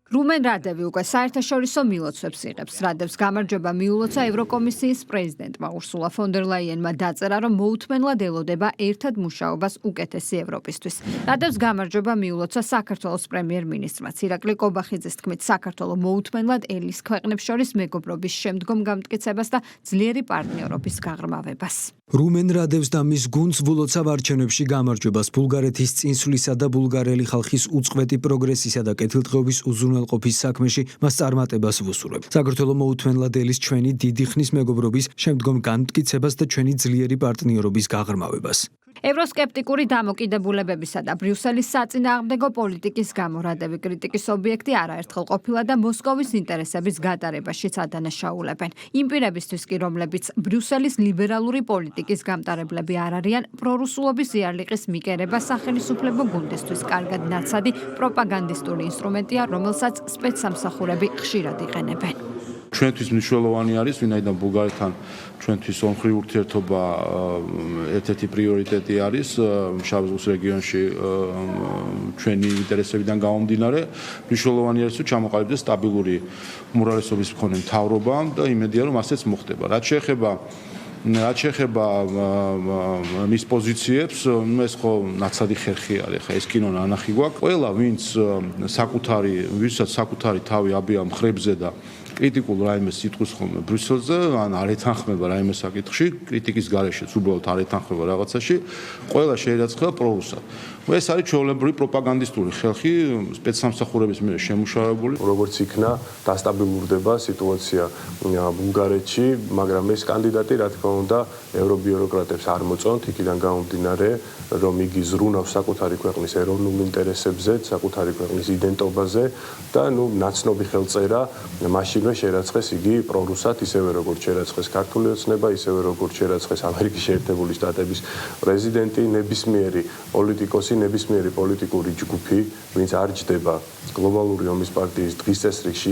Speaker 15: რუმენ რადევი უკვე საერთაშორისო მილოცვებს იღებს. რადევს გამარჯვება მიულოცა ევროკომისიის პრეზიდენტმა ურსულა ფონ დერ ლაიენმა დაწერა, რომ მოუთმენლად ელოდება ერთად მუშაობას უკეთესი ევროპისთვის. რადევს გამარჯვება მიულოცა საქართველოს პრემიერ-მინისტრმა ირაკლი კობახიძის თქმით, საქართველო მოუთმენლად ელის ქვეყნებს შორის მეგობრობის შემდგომ გამტკიცებას და ძლიერი პარტნიორობის გაღრმავებას.
Speaker 11: რუმენ რადევს და მის გუნდს ვულოცავ არჩევნებში გამარჯვებას ბულგარეთის წინსვლისა და ბულგარელი ხალხის უწყვეტი პროგრესისა და კეთილდღეობის უზრუნველყოფის საქმეში მას წარმატებას ვუსურვებ. საქართველოს მოუთმენლად ელის ჩვენი დიდი ხნის მეგობრობის, შემდგომ განმტკიცებას და ჩვენი ძლიერი პარტნიორობის გაღრმავებას.
Speaker 15: ევროსკეპტიკური დამოკიდებულებებისა და ბრიუსელის საწინააღმდეგო პოლიტიკის გამო რადევი კრიტიკის ობიექტი არაერთხელ ყოფილა და მოსკოვის ინტერესების გატარებაშიც ადანაშაულებენ. იმ პირებისთვის კი, რომლებიც ბრიუსელის ლიბერალური პოლიტიკის გამტარებლები არ არიან, პრორუსულობის იარლიყის მიკერება სახელმწიფო გუნდისთვის კარგად ნაცადი პროპაგანდისტული ინსტრუმენტია, რომელსაც სპეცსამსახურები ხშირად იყენებენ.
Speaker 3: ჩვენთვის მნიშვნელოვანი არის, ვინაიდან ბულგარეთთან ჩვენთვის ომხრივ ურთიერთობა ერთ-ერთი პრიორიტეტი არის შავ ზღვის რეგიონში ჩვენი ინტერესებიდან გამომდინარე. მნიშვნელოვანი არის, რომ ჩამოყალიბდეს სტაბილური უმრავლესობის მქონე მთავრობა და იმედია, რომ ასეც მოხდება. რაც შეეხება მის პოზიციებს, ეს ხო ნაცადი ხერხი არის, ხა ეს კინო ნანახი გვაქვს. ყველა ვინც ვისაც საკუთარი თავი აბია მხრებზე და კრიტიკულ რაიმეს სიტყვის ხოლმე ბრიუსელზე, ან არ ეთანხმება რაიმე საკითხში, კრიტიკის გარეშეც უბრალოდ არ ეთანხმება რაღაცაში, ყველა შეერაცხება პრორუსად. ეს არის ჩვეულებრივი პროპაგანდისტული ხერხი, სპეცსამსახურების მიერ შემუშავებული.
Speaker 8: როგორც იქნა დასტაბილურდება სიტუაცია ბულგარეთში, მაგრამ ეს კანდიდატი, რა თქმა უნდა, ევრობიუროკრატებს არ მოწონთ, იქიდან გამომდინარე, რომ იგი ზრუნავს საკუთარი ქვეყნის ეროვნულ ინტერესებზე, საკუთარი ქვეყნის იდენტობაზე და ნაცნობი ხელწერა მაშინვე შერაცხეს იგი პრორუსად, ისევე როგორც შერაცხეს ქართული ოცნება, ისევე როგორც შერაცხეს ამერიკის შეერთებული შტატების პრეზიდენტი, ნებისმიერი პოლიტიკოსი, ნებისმიერი პოლიტიკური ჯგუფი, ვინც არ ჯდება გლობალური ომის პარტიის დღის წესრიგში.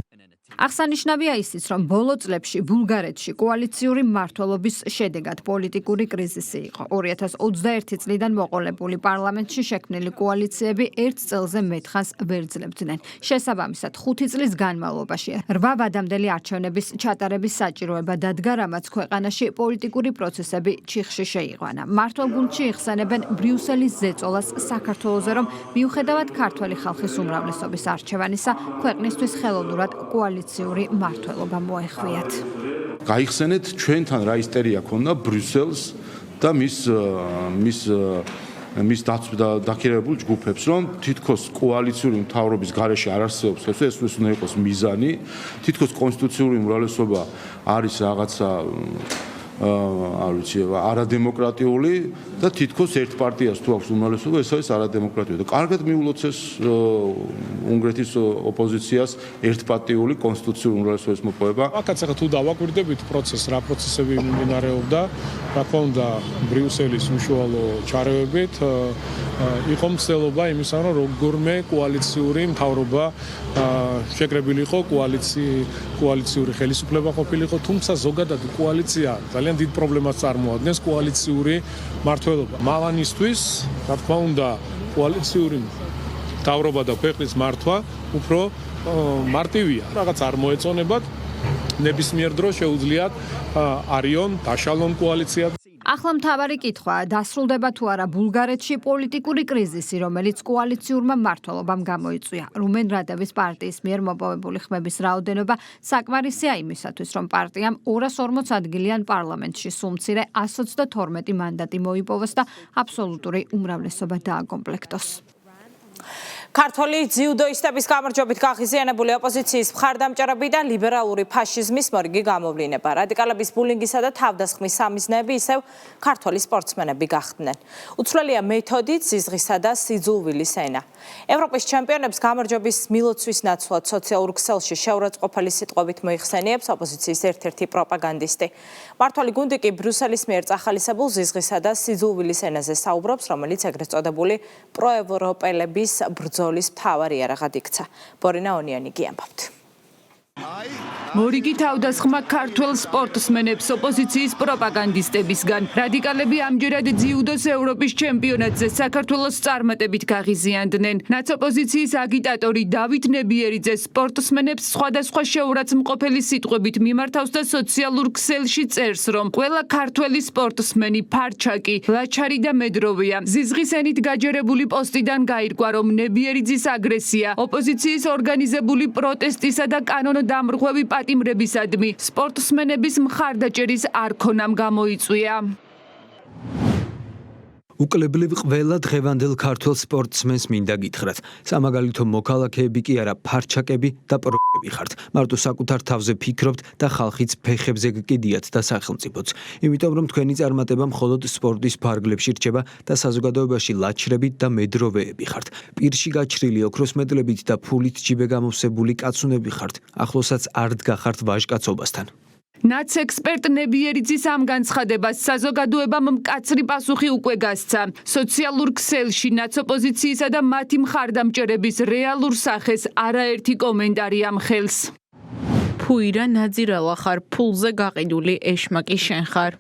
Speaker 15: აღსანიშნავია ისიც, რომ ბოლო წლებში ბულგარეთში კოალიციური მმართველობის შედეგად პოლიტიკური კრიზისი იყო. 2021 წლიდან მოყოლებული პარლამენტში შექმნილი კოალიციები ერთ წელზე მეტხანს ვერ ძლებდნენ. შესაბამისად, 5 წლის განმავლობაში 8 ვადამდელი არჩევნების ჩატარების საჭიროება დადგა, რამაც ქვეყანაში პოლიტიკური პროცესები ჩიხში შეიყვანა. მმართველ გუნდში იხსენებენ ბრიუსელის ზეწოლას საქართველოზე, რომ მიუხედავად ქართველი ხალხის უმრავლესობის არჩევანისა, ქვეყნისთვის ხელოვნურად კოალიციური მმართველობა მოეხვიათ.
Speaker 3: გაიხსენეთ ჩვენთან რა ისტერია ქონდა ბრიუსელს და მის დაქირავებულ ჯგუფებს, რომ თითქოს კოალიციური მთავრობის გარეშე არ არსებობს, ეს უნდა იყოს მიზანი, თითქოს კონსტიტუციური უმრავლესობა არის რაღაცა არ ვიცი, არადემოკრატიული და თითქოს ერთ პარტიას თუ აქვს უმრავლესობა, ეს არის არადემოკრატიული. და კარგად მიულოცეს უნგრეთის ოპოზიციას ერთპარტიული კონსტიტუციური უმრავლესობის მოპოვება.
Speaker 7: აქაც ახლა თუ დავაკვირდებით პროცესს, რა პროცესები მიმდინარეობდა, რა თქმა უნდა, ბრიუსელის უშუალო ჩარევებით იყო მცდელობა იმისა, რომ როგორმე კოალიციური მთავრობა შეკრებილი იყო, კოალიციური ხელისუფლება ყოფილიყო, თუმცა ზოგადად კოალიცია ძალიან დიდ პრობლემას წარმოადგენს კოალიციური მმართველობა. მალანისთვის, რა თქმა უნდა, კოალიციური მთავრობა და ქვეყნის მართვა უფრო მარტივია. რაღაც არ მოეწონებათ, ნებისმიერ დროს შეუძლიათ არიონ დაშალონ კოალიცია.
Speaker 15: ახლა მთავარი კითხვაა, დასრულდება თუ არა ბულგარეთში პოლიტიკური კრიზისი, რომელიც კოალიციურმა მმართველობამ გამოიწვია. რუმენ რადევის პარტიის მიერ მოპოვებული ხმების რაოდენობა საკმარისია იმისათვის, რომ პარტიამ 240 ადგილიან პარლამენტში სულ მცირე 122 მანდატი მოიპოვოს და აბსოლუტური უმრავლესობა დააკომპლექტოს.
Speaker 1: ქართველი ძიუდოისტების გამარჯვებით გაღიზიანებული ოპოზიციის მხარდამჭერები და ლიბერალური ფაშიზმის მორიგი გამოვლინება. რადიკალების ბულინგისა და თავდასხმის სამიზნეები ისევ ქართველი სპორტსმენები გახდნენ. უცვლელია მეთოდით, სიზღისა და სიძულვილის ენა. ევროპის ჩემპიონებს გამარჯვების მილოცვის ნაცვლად სოციალურ ქსელში შეურაცხყოფელი სიტყვებით მოიხსენიებს ოპოზიციის ერთ-ერთი პროპაგანდისტი. მმართველი გუნდი კი ბრიუსელის მიერ წახალისებულ სიზღისა და სიძულვილის ენაზე საუბრობს, რომელიც ეგრეთ წოდებული პროევროპელების ბრძოლის მთავარი იარაღად იქცა. ბორინა ონიანი გიამბობთ.
Speaker 16: მორიგი თავდასხმა ქართველ სპორტსმენებს ოპოზიციის პროპაგანდისტებისგან. რადიკალები ამჯერად ძიუდოს ევროპის ჩემპიონატზე საქართველოს წარმატებით გაღიზიანდნენ. ნაცოპოზიციის აგიტატორი დავით ნებიერიძე სპორტსმენებს სხვადასხვა შეურაცხმყოფელი სიტყვებით მიმართავს და სოციალურ ქსელში წერს, რომ ყველა ქართველი სპორტსმენი ფარჩაკი, ლაჩარი და მედროვეა. ზიზღის ენით გაჯერებული პოსტიდან გაირკვა, რომ ნებიერიძის აგრესია ოპოზიციის ორგანიზებული პროტესტისა და კანონ დამრღვევი პატიმრებისადმი სპორტსმენების მხარდაჭერის არქონამ გამოიწვია.
Speaker 11: უკლებლივ ყველა დღევანდელ ქართულ სპორტსმენს მინდა გითხრათ. სამაგალითო მოქალაქეები კი არა, ფარჩაკები და პროექტები ხართ. მარტო საკუთარ თავზე ფიქრობთ და ხალხიც ფეხებზე გკიდიათ და სახელმწიფოც. იმიტომ რომ თქვენი წარმატება მხოლოდ სპორტის ფარგლებში რჩება და საზოგადოებაში ლაჩრებით და მედროვეები ხართ. პირში გაჩრილი ოქროს მედლებით და ფულით ჯიბე გამოვსებული კაცუნები ხართ. ახლოსაც არ დგახართ ვაჟკაცობასთან.
Speaker 16: ნაცექსპერტ ნებიერიძის ამ განცხადებას საზოგადოებამ მკაცრი პასუხი უკვე გასცა. სოციალურ ქსელში ნაცოპოზიციისა და მათი მხარდამჭერების რეალურ სახეს არაერთი კომენტარი ამხელს.
Speaker 17: ფუირა ნაძირალა ხარ, ფულზე გაყიდული ეშმაკი შენ ხარ.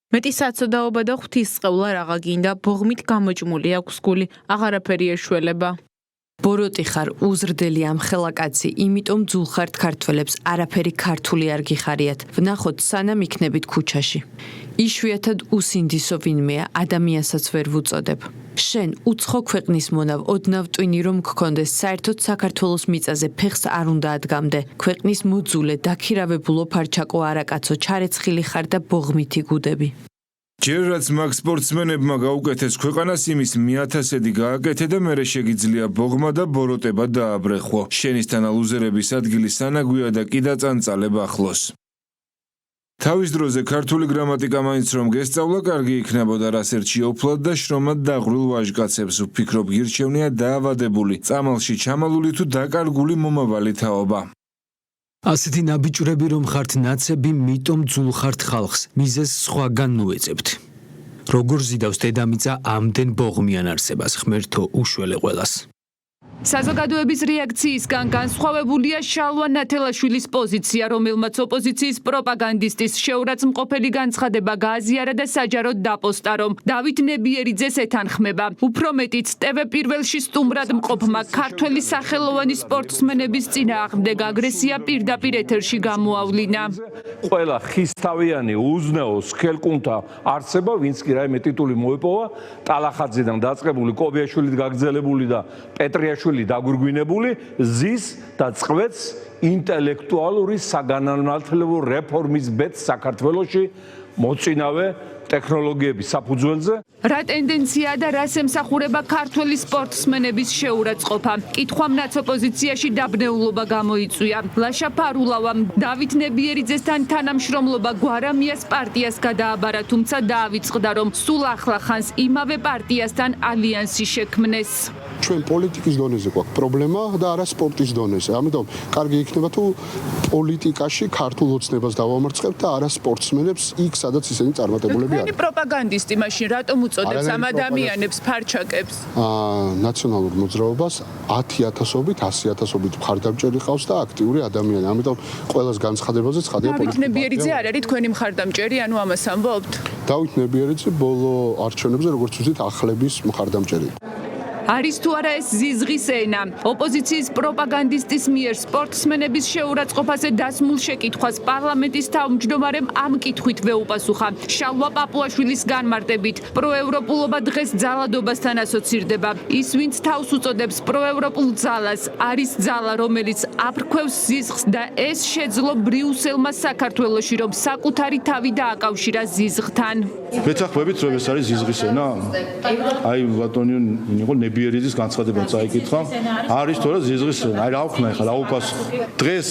Speaker 17: მეტი საცოდაობა და ღვთისწყევლა რაღა გინდა, ბოღმით გამოჭმული აქვს გული, აღარაფერი ეშველება.
Speaker 18: ბოროტი ხარ, უზრდელი ამხელა კაცი, იმიტომ ძულხართ ქართველებს, არაფერი ქართული არ გიხარიათ. ვნახოთ სანამ იქნებით ქუჩაში. იშვიათად უსინდისო ვინმეა, ადამიანსაც ვერ ვუწოდებ. შენ უცხო ქვეყნის მონავ, ოდნავ ტვინი რომ გქონდეს, საერთოდ საქართველოს მიწაზე ფეხს არ უნდა ადგამდე. ქვეყნის მოძულე, დაქირავებულო ფარჩაკო არაკაცო, ჩარეცხილი ხარ და ბოღმითი გუდები.
Speaker 10: ჯერ რაც მაგ სპორტსმენებმა გაუკეთეს ქვეყანას, იმის 1000-ები გააკეთე და მერე შეგიძლია ბოღმა და ბოროტება დააბრეხო. შენისთან ლუზერების ადგილი სანაგვია და კიდაც ანწალება ახლოს. თავის დროზე ქართული გრამატიკა მაინც რომ გესწავლა, კარგი იქნებოდა, რას ერთში ოფლად და შრომად დაღვრილ ვაჟკაცებს ვფიქრობ გირჩევნია დაავადებული, წამალში ჩამალული თუ დაკარგული მომავალი თაობა.
Speaker 11: ასეთი ნაბიჭვრები რომ ხართ ნაცები, მიტომ ძულხართ ხალხს, მიზეს სხვაგან მოეწებთ. როგორ ზიდავს დედამიწა ამდენ ბოღმიან არსებას, ღმერთო უშველე ყველას.
Speaker 16: საზოგადოების რეაქციისგან განსხვავებულია შალვა ნათელაშვილის პოზიცია, რომელმაც ოპოზიციის პროპაგანდისტის შეურაცხმყოფელი განცხადება გააზიარა და საჯაროდ დაპოსტა, რომ დავით ნებიერიძეს ეთანხმება. უფრო მეტიც, TV პირველში სტუმრად მყოფმა ქართველი სახელოვანი სპორტსმენების წინააღმდეგ აგრესია პირდაპირ ეთერში გამოავლინა.
Speaker 19: ყველა ხისთავიანი უზნეო სქელკუნთა არსება, ვინც კი რაიმე ტიტული მოეპოვა, ტალახაძიდან დაწყებული, კობიაშვილით გაგრძელებული და პეტრიაშვილი დაგურგვინებული, ზის და წყვეტს ინტელექტუალური საგანმანათლებლო რეფორმის ბედს საქართველოში მოწინავე ტექნოლოგიების საფუძველზე.
Speaker 16: რა ტენდენცია და რას ემსახურება ქართველი სპორტსმენების შეურაცხყოფა? კითხვამ ნაცოპოზიციაში დაბნეულობა გამოიწვია. ლაშა ფარულავამ დავით ნებიერიძესთან თანამშრომლობა გვარამიას პარტიას გადააბარა, თუმცა დაავიწყდა, რომ სულ ახლა ხანს იმავე პარტიასთან ალიანსი შექმნეს.
Speaker 5: ჩვენ პოლიტიკის დონეზე გვაქვს პრობლემა და არა სპორტის დონეზე. ამიტომ კარგი იქნება თუ პოლიტიკაში ქართულ ოცნებას დავამარცხებთ და არა სპორტსმენებს იქ, სადაც ისინი წარმატებულები არიან.
Speaker 17: პროპაგანდისტი მაშინ რატომ უწოდებს ამ ადამიანებს ფარჩაკებს?
Speaker 5: ნაციონალურ მოძრაობას 10,000-ობით, 100,000-ობით მხარდამჭერი ყავს და აქტიური ადამიანი. ამიტომ ყველას განცხადებაზე ცხადია პოლიტიკა.
Speaker 17: დავით ნებიერიძე არ არის თქვენი მხარდამჭერი, ანუ ამას ამბობთ?
Speaker 5: დავით ნებიერიძე ბოლო არჩევნებზე, როგორც ვთქვით, ახლების მხარდამჭერი.
Speaker 16: არის თუ არა ეს ზიზღის ენა? ოპოზიციის პროპაგანდისტის მიერ სპორტსმენების შეურაცხყოფაზე დასმულ შეკითხვას პარლამენტის თავმჯდომარემ ამ კითხვით ვეუპასუხა. შალვა პაპუაშვილის განმარტებით, პროევროპულობა დღეს ძალადობასთან ასოცირდება. ის, ვინც თავს უწოდებს პროევროპულ ძალას, არის ძალა, რომელიც აფრქვევს ზიზღს და ეს შეძლო ბრიუსელმა საქართველოში, რომ საკუთარი თავი დააკავშირა ზიზღთან.
Speaker 3: ვეცახმებით, რომ ეს არის ზიზღის ენა? აი ბატონი იყო ნებიერიძის განცხადება წაიკითხა. არის თორე ზიზღის ენა. აი რა ვქნა ახლა, რა უპასუხო. დღეს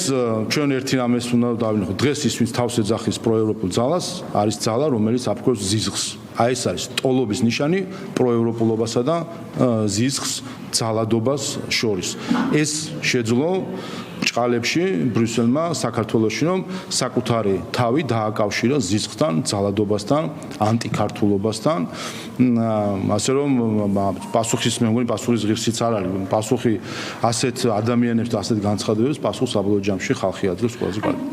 Speaker 3: ჩვენ ერთი რამეს უნდა დავინახოთ. დღეს ის ვინც თავს ეძახის პროევროპულ ძალას, არის ძალა, რომელიც აფრქვევს ზიზღს. აი ეს არის ტოლობის ნიშანი პროევროპულობასა და ზიზღს ძალადობას შორის. ეს შეძლო ჭყალებში ბრიუსელმა საქართველოში რომ საკუთარი თავი დააკავშირა ზიზღთან, ძალადობასთან, ანტიქართულობასთან. ასე რომ პასუხის მე მგონი პასუხის ღირსიც არ არის. პასუხი ასეთ ადამიანებს და ასეთ განცხადებებს პასუხს საბოლოო ჯამში ხალხი აძლევს ყველაზე კარგად.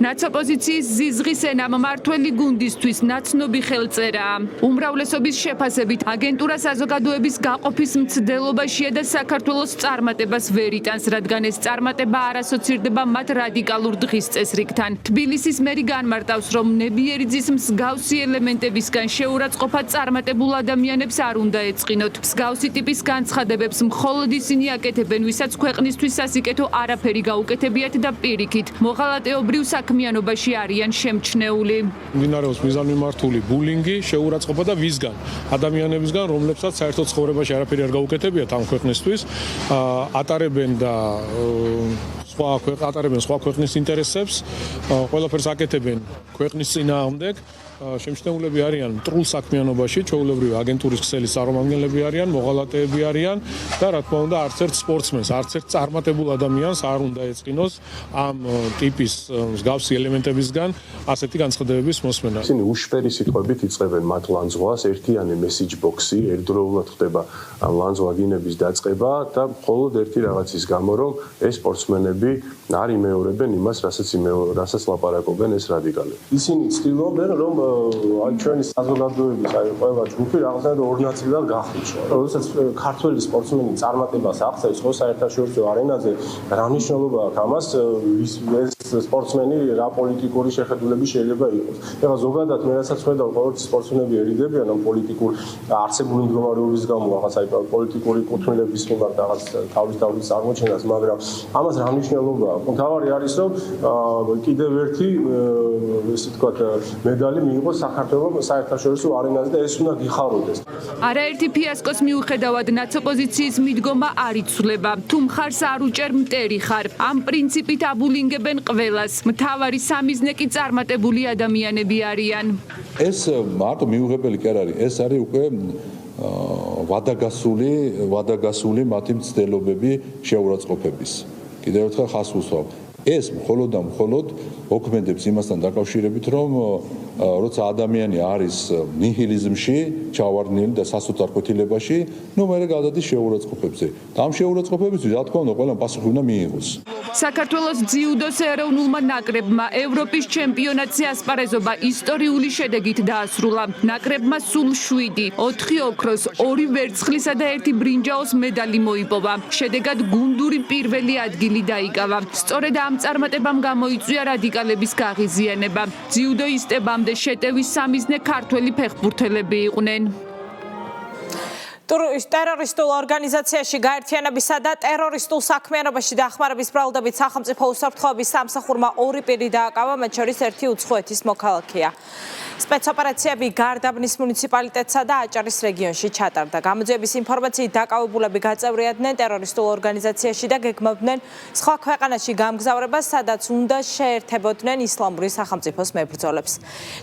Speaker 16: ნაცოპოზიციის ზიზღის ენა მმართველი გუნდისთვის ნაცნობი ხელწერაა. უმრავლესობის შეფასებით აგენტურა საზოგადოების გაყოფის მცდელობაშია და საქართველოს წარმატებას ვერ იტანს, რადგან ეს წარმატება არ ასოცირდება მათ რადიკალურ დღის წესრიგთან. თბილისის მერი განმარტავს, რომ ნებიერიძის მსგავსი ელემენტებისგან შეურაცხყოფა წარმატებულ ადამიანებს არ უნდა ეწყინოთ. მსგავსი ტიპის განცხადებებს მხოლოდ ისინი აკეთებენ, ვისაც ქვეყნისთვის სასიკეთო არაფერი გაუკეთებიათ და პირიქით მოღალატეობრივ საქმიანობაში არიან შემჩნეული.
Speaker 7: მიმდინარეობს მიზანმიმართული ბულინგი, შეურაცხყოფა და ვისგან? ადამიანებისგან, რომლებსაც საერთოდ ცხოვრებაში არაფერი არ გაუკეთებიათ ამ ქვეყნისთვის, ატარებენ და ატარებენ სხვა ქვეყნის ინტერესებს, ყველაფერს აკეთებენ ქვეყნის წინააღმდეგ. შემჩნეულები არიან მტრულ საქმიანობაში, ჩვეულებრივი აგენტურის ქსელის წარმომადგენლები არიან, მოღალატეები არიან და რა თქმა უნდა, არც ერთ სპორტსმენს, არც ერთ წარმატებულ ადამიანს არ უნდა ეწყინოს ამ ტიპის მსგავსი ელემენტებისგან ასეთი განცხადებების მოსმენა.
Speaker 8: ისინი უშფერი სიტყვებით იწყებენ მათ ლანძღვას, ერთიანი მესიჯ ბოქსი, ერთდროულად ხდება ამ ლანძღვაგინების დაწყება და მხოლოდ ერთი რაღაცის გამო, რომ ეს სპორტსმენები არ იმეორებენ იმას, რასაც ლაპარაკობენ ეს რადიკალები.
Speaker 9: ისინი ცდილობენ, რომ აი ჩვენი საზოგადოების აი ყველა ჯგუფი რაღაცნაირად ორ ნაწილად გახრიჩო. როდესაც ქართველი სპორტსმენი წარმატებას აღწევს ხო საერთაშორისო არენაზე, რა მნიშვნელობა აქვს ამას ეს სპორტსმენი რა პოლიტიკური შეხედულების შეიძლება იყოს. ეხლა ზოგადად მე რასაც ხედავ, ყოველთვის სპორტსმენები ერიდებიან ამ პოლიტიკურ არსებული მდგომარეობის გამო რაღაც აი პოლიტიკური კუთვნილების მიმართ რაღაც თავის წარმოჩენას, მაგრამ ამას რა მნიშვნელობა აქვს? თავარი არის რომ კიდევ ერთი ესე ვთქვათ მედალი მიიღოს საქართველოს საერთაშორისო არენაზე და ეს უნდა გიხაროდეს.
Speaker 16: არაერთი ფიასკოს მიუხედავად ნაცოპოზიციის მიდგომა არ იცვლება. თუ მხარს არ უჭერ მტერი ხარ. ამ პრინციპით აბულინგებენ ყველას. მთავარი სამიზნე კი წარმატებული ადამიანები არიან.
Speaker 6: ეს მარტო მიუღებელი კი არ არის, ეს არის უკვე ვადაგასული მათი მცდელობები შეურაცხყოფების. კიდევ ერთხელ ხაზს ვუსვამ. ეს მხოლოდ და მხოლოდ მოქმედებს იმასთან დაკავშირებით, რომ როცა ადამიანი არის ნიჰილიზმში, ჩავარდნილი და სასოწარკვეთილებაში, ნუ მერე გადადის შეურაცხყოფებზე. და ამ შეურაცხყოფებისთვის რა თქმა უნდა ყველამ პასუხი უნდა მიიღოს.
Speaker 16: საქართველოს ძიუდოს ეროვნულმა ნაკრებმა ევროპის ჩემპიონატზე ასპარეზობა ისტორიული შედეგით დაასრულა. ნაკრებმა სულ 7, 4 ოქროს, 2 ვერცხლისა და 1 ბრინჯაოს მედალი მოიპოვა. შედეგად გუნდური პირველი ადგილი დაიკავა. სწორედ ამ წარმატებამ გამოიწვია რადიკალების გაღიზიანება. ძიუდოისტებამდე შეტევის სამიზნე ქართველი ფეხბურთელები იყვნენ.
Speaker 1: ტერორისტულ ორგანიზაციაში გაერთიანებისა და ტერორისტულ საქმიანობაში დახმარების ბრალდებით სახელმწიფო უსაფრთხოების სამსახურმა 2 პირი დააკავა, მათ შორის 1 უცხოეთის მოქალაქეა. სპეცოპერაციები გარდაბნის მუნიციპალიტეტსა და აჭარის რეგიონში ჩატარდა. გამოძიების ინფორმაციით დაკავებულები გაწევრიადნენ ტერორისტულ ორგანიზაციაში და გეგმავდნენ სხვა ქვეყანაში გამგზავრებას, სადაც უნდა შეერთებოდნენ ისლამური სახელმწიფოს მებრძოლებს.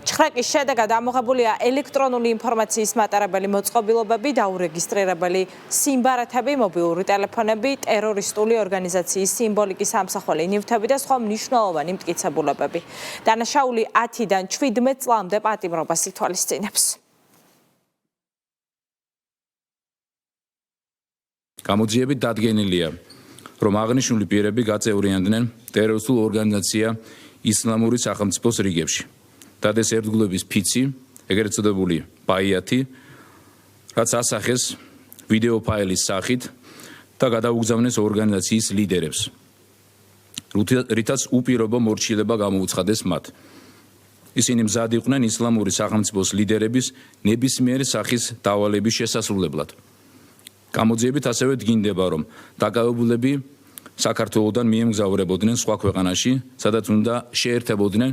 Speaker 1: ჩხრეკის შედეგად ამოღებულია ელექტრონული ინფორმაციის მატარებელი მოწყობილობები, დაურეგისტრირებელი სიმბარათები, მობილური ტელეფონები, ტერორისტული ორგანიზაციის სიმბოლიკის ამსახველი ნივთები და სხვა მნიშვნელოვანი მტკიცებულებები. დანაშაული 10-დან 17 წლამდე პატიმრობას ითვალისწინებს.
Speaker 20: გამოძიებით დადგენილია, რომ აღნიშნული პირები გაწევრიანდნენ ტერორისტულ ორგანიზაცია ისლამური სახელმწიფოს რიგებში. დადეს ერთგულების ფიცი, ეგრეთ წოდებული ბაიათი, რაც ასახეს ვიდეო ფაილის სახით და გადაუგზავნეს ორგანიზაციის ლიდერებს, რითაც უპირობო მორჩილება გამოუცხადეს მათ. ისინი მზად იყვნენ ისლამური სახელმწიფოს ლიდერების ნებისმიერი სახის დავალების შესასრულებლად. გამოძიებით ასევე დგინდება, რომ დაკავებულები საქართველოსდან მიემგზავრებოდნენ სხვა ქვეყანაში, სადაც უნდა შეერთებოდნენ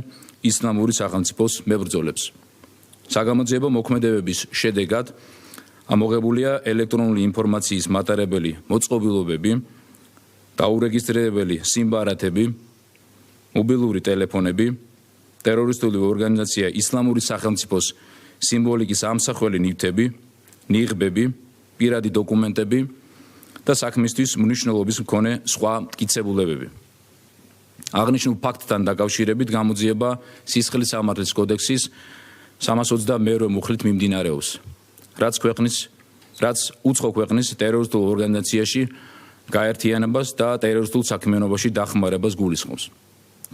Speaker 20: ისლამური სახელმწიფოს მებრძოლებს. საგამოძიებო მოქმედებების შედეგად ამოღებულია ელექტრონული ინფორმაციის მატარებელი მოწყობილობები, დაურეგისტრირებელი სიმბარათები, მობილური ტელეფონები, ტერორისტული ორგანიზაცია ისლამური სახელმწიფოს სიმბოლიკის ამსახველი ნივთები, ნიღბები, პირადი დოკუმენტები და საქმისთვის მნიშვნელობის მქონე სხვა მტკიცებულებები. აღნიშნულ ფაქტთან დაკავშირებით გამოძიება სისხლის სამართლის კოდექსის 322 მუხლით მიმდინარეობს, რაც უცხო ქვეყნის ტერორისტულ ორგანიზაციაში გაერთიანებას და ტერორისტულ საქმიანობაში დახმარებას გულისხმობს.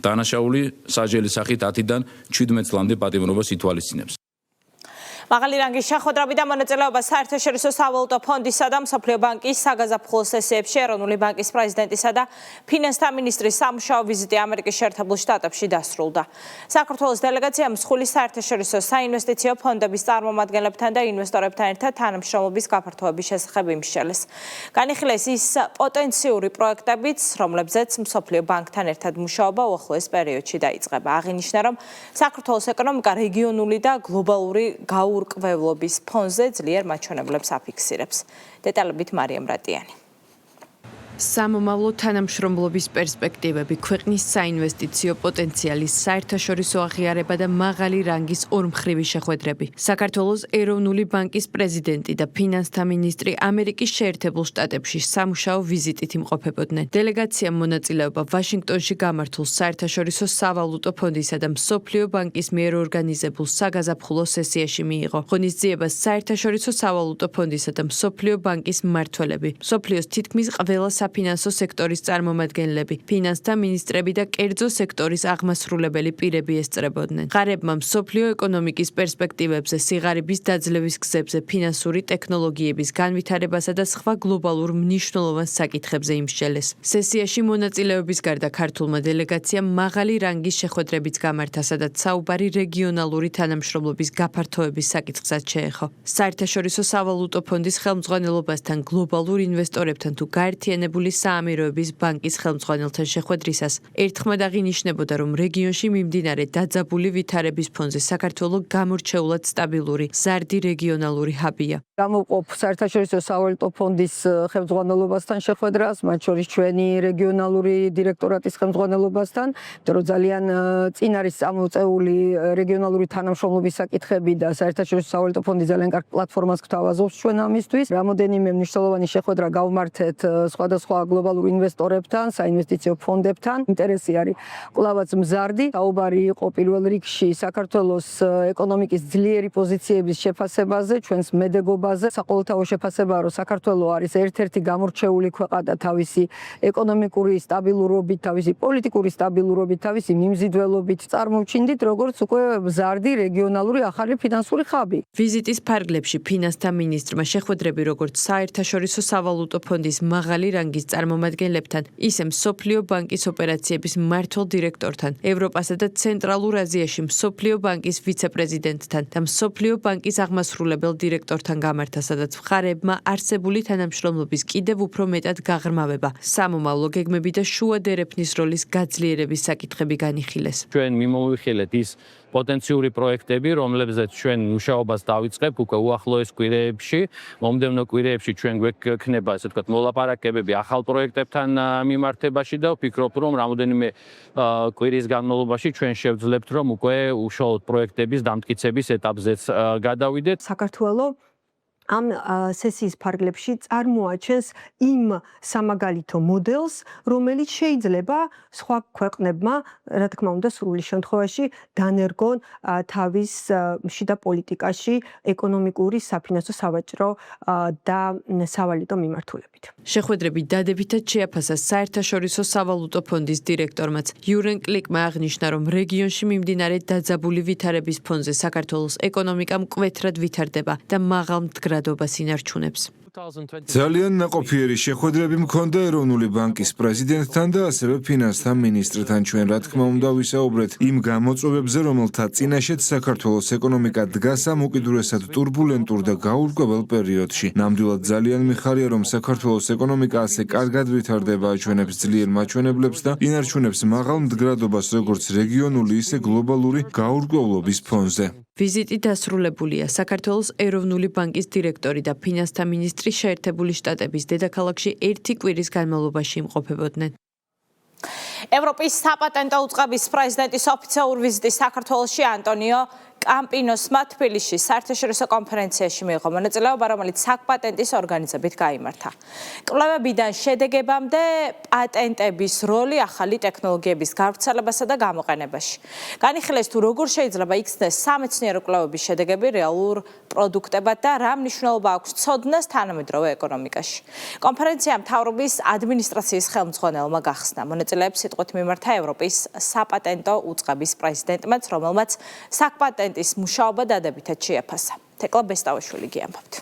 Speaker 20: დანაშაული საჯელის სახით 10-დან 17 წლამდე პატიმრობას ითვალისწინებს.
Speaker 1: მაღალი რანგის შეხვედრები და მონაწილეობა საერთაშორისო სავალუტო ფონდისა და მსოფლიო ბანკის საგაზაფხულო სესიებში ეროვნული ბანკის პრეზიდენტისა და ფინანსთა მინისტრის სამუშაო ვიზიტი ამერიკის შეერთებულ შტატებში დასრულდა. საქართველოს დელეგაციამ მსხვილი საერთაშორისო საინვესტიციო ფონდების წარმომადგენლებთან და ინვესტორებთან ერთად თანამშრომლობის გაფართოების შესახებ იმსჯელეს. განიხილეს ის პოტენციური პროექტებიც, რომლებზეც მსოფლიო ბანკთან ერთად მუშაობა უახლოეს პერიოდში დაიწყება. აღინიშნა, რომ საქართველოს ეკონომიკა რეგიონული და გლობალური გაურკვევლობის ფონზე ძლიერ მაჩვენებლებს აფიქსირებს. დეტალებით მარიამ რატიანი.
Speaker 18: სამომავლო თანამშრომლობის პერსპექტივები, ქვეყნის საინვესტიციო პოტენციალის, საერთაშორისო აღიარება და მაღალი რანგის ორმხრივი შეხვედრები. საქართველოს ეროვნული ბანკის პრეზიდენტი და ფინანსთა მინისტრი ამერიკის შეერთებულ შტატებში სამუშაო ვიზიტით იმყოფებოდნენ. დელეგაციამ მონაწილეობა ვაშინგტონში გამართულ საერთაშორისო სავალუტო ფონდისა და მსოფლიო ბანკის მიერ ორგანიზებულ საგაზაფხულო სესიაში მიიღო. ღონისძიებას საერთაშორისო სავალუტო ფონდისა და მსოფლიო ბანკის მმართველები, მსოფლიოს თითქმის ყველა საფინანსო სექტორის წარმომადგენლები, ფინანსთა მინისტრები და კერძო სექტორის აღმასრულებელი პირები ესწრებოდნენ. ღარებმა მსოფლიო ეკონომიკის პერსპექტივებზე, სიღარიბის დაძლევის გზებზე, ფინანსური ტექნოლოგიების განვითარებასა და სხვა გლობალურ მნიშვნელოვან საკითხებზე იმსჯელეს. სესიაში მონაწილეობის გარდა ქართულმა დელეგაციამ მაღალი რანგის შეხვედრებიც გამართა, სადაც საუბარი რეგიონალური თანამშრომლობის გაფართოების საკითხსაც შეეხო. საერთაშორისო სავალუტო ფონდის ხელმძღვანელობასთან, გლობალურ ინვესტორებთან თუ გაერთიანებული საამიროების ბანკის ხელმძღვანელთან შეხვედრისას ერთხმად აღინიშნებოდა, რომ რეგიონში მიმდინარე დაძაბული ვითარების ფონზე საქართველოს გამორჩეულად სტაბილური, ზარდი რეგიონალური ჰაბია.
Speaker 21: გამოვყოფ საერთაშორისო სავალუტო ფონდის ხელმძღვანელობასთან შეხვედრას, მათ შორის ჩვენი რეგიონალური დირექტორატის ხელმძღვანელობასთან, რომ ძალიან წინ არის წამოწეული რეგიონალური თანამშრომლობის საკითხები და საერთაშორისო სავალუტო ფონდი ძალიან კარგ პლატფორმას გვთავაზობს ჩვენ ამისთვის. რამოდენიმე მნიშვნელოვანი შეხვედრა გავმართეთ სხვადასხვა გლობალურ ინვესტორებთან, საინვესტიციო ფონდებთან. ინტერესი არის კვლავაც მზარდი. საუბარი იყო პირველ რიგში საქართველოს ეკონომიკის ძლიერი პოზიციების შეფასებაზე, ჩვენს მედეგობაზე. საყოველთაო შეფასებაა, რომ საქართველო არის ერთ-ერთი გამორჩეული ქვეყანა თავისი ეკონომიკური სტაბილურობით, თავისი პოლიტიკური სტაბილურობით, თავისი მიმზიდველობით. წარმოვჩინდით, როგორც უკვე მზარდი რეგიონალური ახალი ფინანსური ხაბი.
Speaker 18: ვიზიტის ფარგლებში ფინანსთა მინისტრმა შეხვედრები, როგორც საერთაშორისო სავალუტო ფონდის მაღალი რანგის წარმომადგენლებთან, ისე მსოფლიო ბანკის ოპერაციების მმართველ დირექტორთან, ევროპასა და ცენტრალურ აზიაში მსოფლიო ბანკის ვიცე-პრეზიდენტთან და მსოფლიო ბანკის აღმასრულებელ დირექტორთან გამართა, სადაც მხარეებმა არსებული თანამშრომლობის კიდევ უფრო მეტად გაღრმავება, სამომავლო გეგმები და შუა დერეფნის როლის გაძლიერების საკითხები განიხილეს.
Speaker 22: ჩვენ მიმოვიხილეთ ის პოტენციური პროექტები, რომლებზეც ჩვენ მუშაობას დავიწყებ უკვე უახლოეს კვირეებში. მომდევნო კვირეებში ჩვენ გვექნება, ასე ვთქვათ, მოლაპარაკებები ახალ პროექტებთან მიმართებაში და ვფიქრობ, რომ რამოდენიმე კვირის განმავლობაში ჩვენ შევძლებთ, რომ უკვე უშუალოდ პროექტების დამტკიცების ეტაპზეც გადავიდეთ.
Speaker 23: საქართველოს ამ სესიის ფარგლებში წარმოაჩენს იმ სამაგალითო მოდელს, რომელიც შეიძლება სხვა ქვეყნებმა, რა თქმა უნდა, სრული შემთხვევაში დანერგონ თავის შიდა პოლიტიკაში ეკონომიკური, საფინანსო, სავაჭრო და სავალუტო მიმართულებით.
Speaker 18: შეხვედრები დადებითად შეაფასა საერთაშორისო სავალუტო ფონდის დირექტორმაც იურენ კლიკმა აღნიშნა, რომ რეგიონში მიმდინარე დაძაბული ვითარების ფონზე საქართველოს ეკონომიკა მკვეთრად ვითარდება და მაღალ მდგრადობას ინარჩუნებს.
Speaker 10: ძალიან ნაყოფიერი შეხვედრები მქონდა ეროვნული ბანკის პრეზიდენტთან და ასევე ფინანსთა მინისტრთან. ჩვენ რა თქმა უნდა ვისაუბრეთ იმ გამოწვევებზე, რომელთა წინაშეც საქართველოს ეკონომიკა დგას ამ უკიდურესად ტურბულენტურ და გაურკვეველ პერიოდში. ნამდვილად ძალიან მიხარია, რომ საქართველოს ეკონომიკა ასე კარგად ვითარდება, აჩვენებს ძლიერ მაჩვენებლებს და ინარჩუნებს მაღალ მდგრადობას როგორც რეგიონული, ისე გლობალური გაურკვევლობის ფონზე.
Speaker 18: ვიზიტი დასრულებულია. საქართველოს ეროვნული ბანკის დირექტორი და ფინანსთა მინისტრი შეერთებული შტატების დედაქალაქში ერთი კვირის განმავლობაში იმყოფებოდნენ.
Speaker 1: ევროპის საპატენტო უწყების პრეზიდენტის ოფიციალურ ვიზიტის საქართველოში ანტონიო კამპინოსმა თბილისში საერთაშორისო კონფერენციაში მიიღო მონაწილეობა, რომელიც საკპატენტის ორგანიზებით გაიმართა. კვლევებიდან შედეგებამდე პატენტების როლი ახალი ტექნოლოგიების გავრცელებასა და გამოყენებაში. განიხილეს თუ როგორ შეიძლება იქცნეს სამეცნიერო კვლევების შედეგები რეალურ პროდუქტებად და რა მნიშვნელობა აქვს ცოდნას თანამედროვე ეკონომიკაში. კონფერენცია მთავრობის ადმინისტრაციის ხელმძღვანელმა გახსნა. მონაწილეებს სიტყვით მიმართა ევროპის საპატენტო უწყების პრეზიდენტმაც, რომელმაც საკპატენტის მუშაობა დადებითად შეაფასა. თეკლა ბესტავაშვილი გიამბობთ.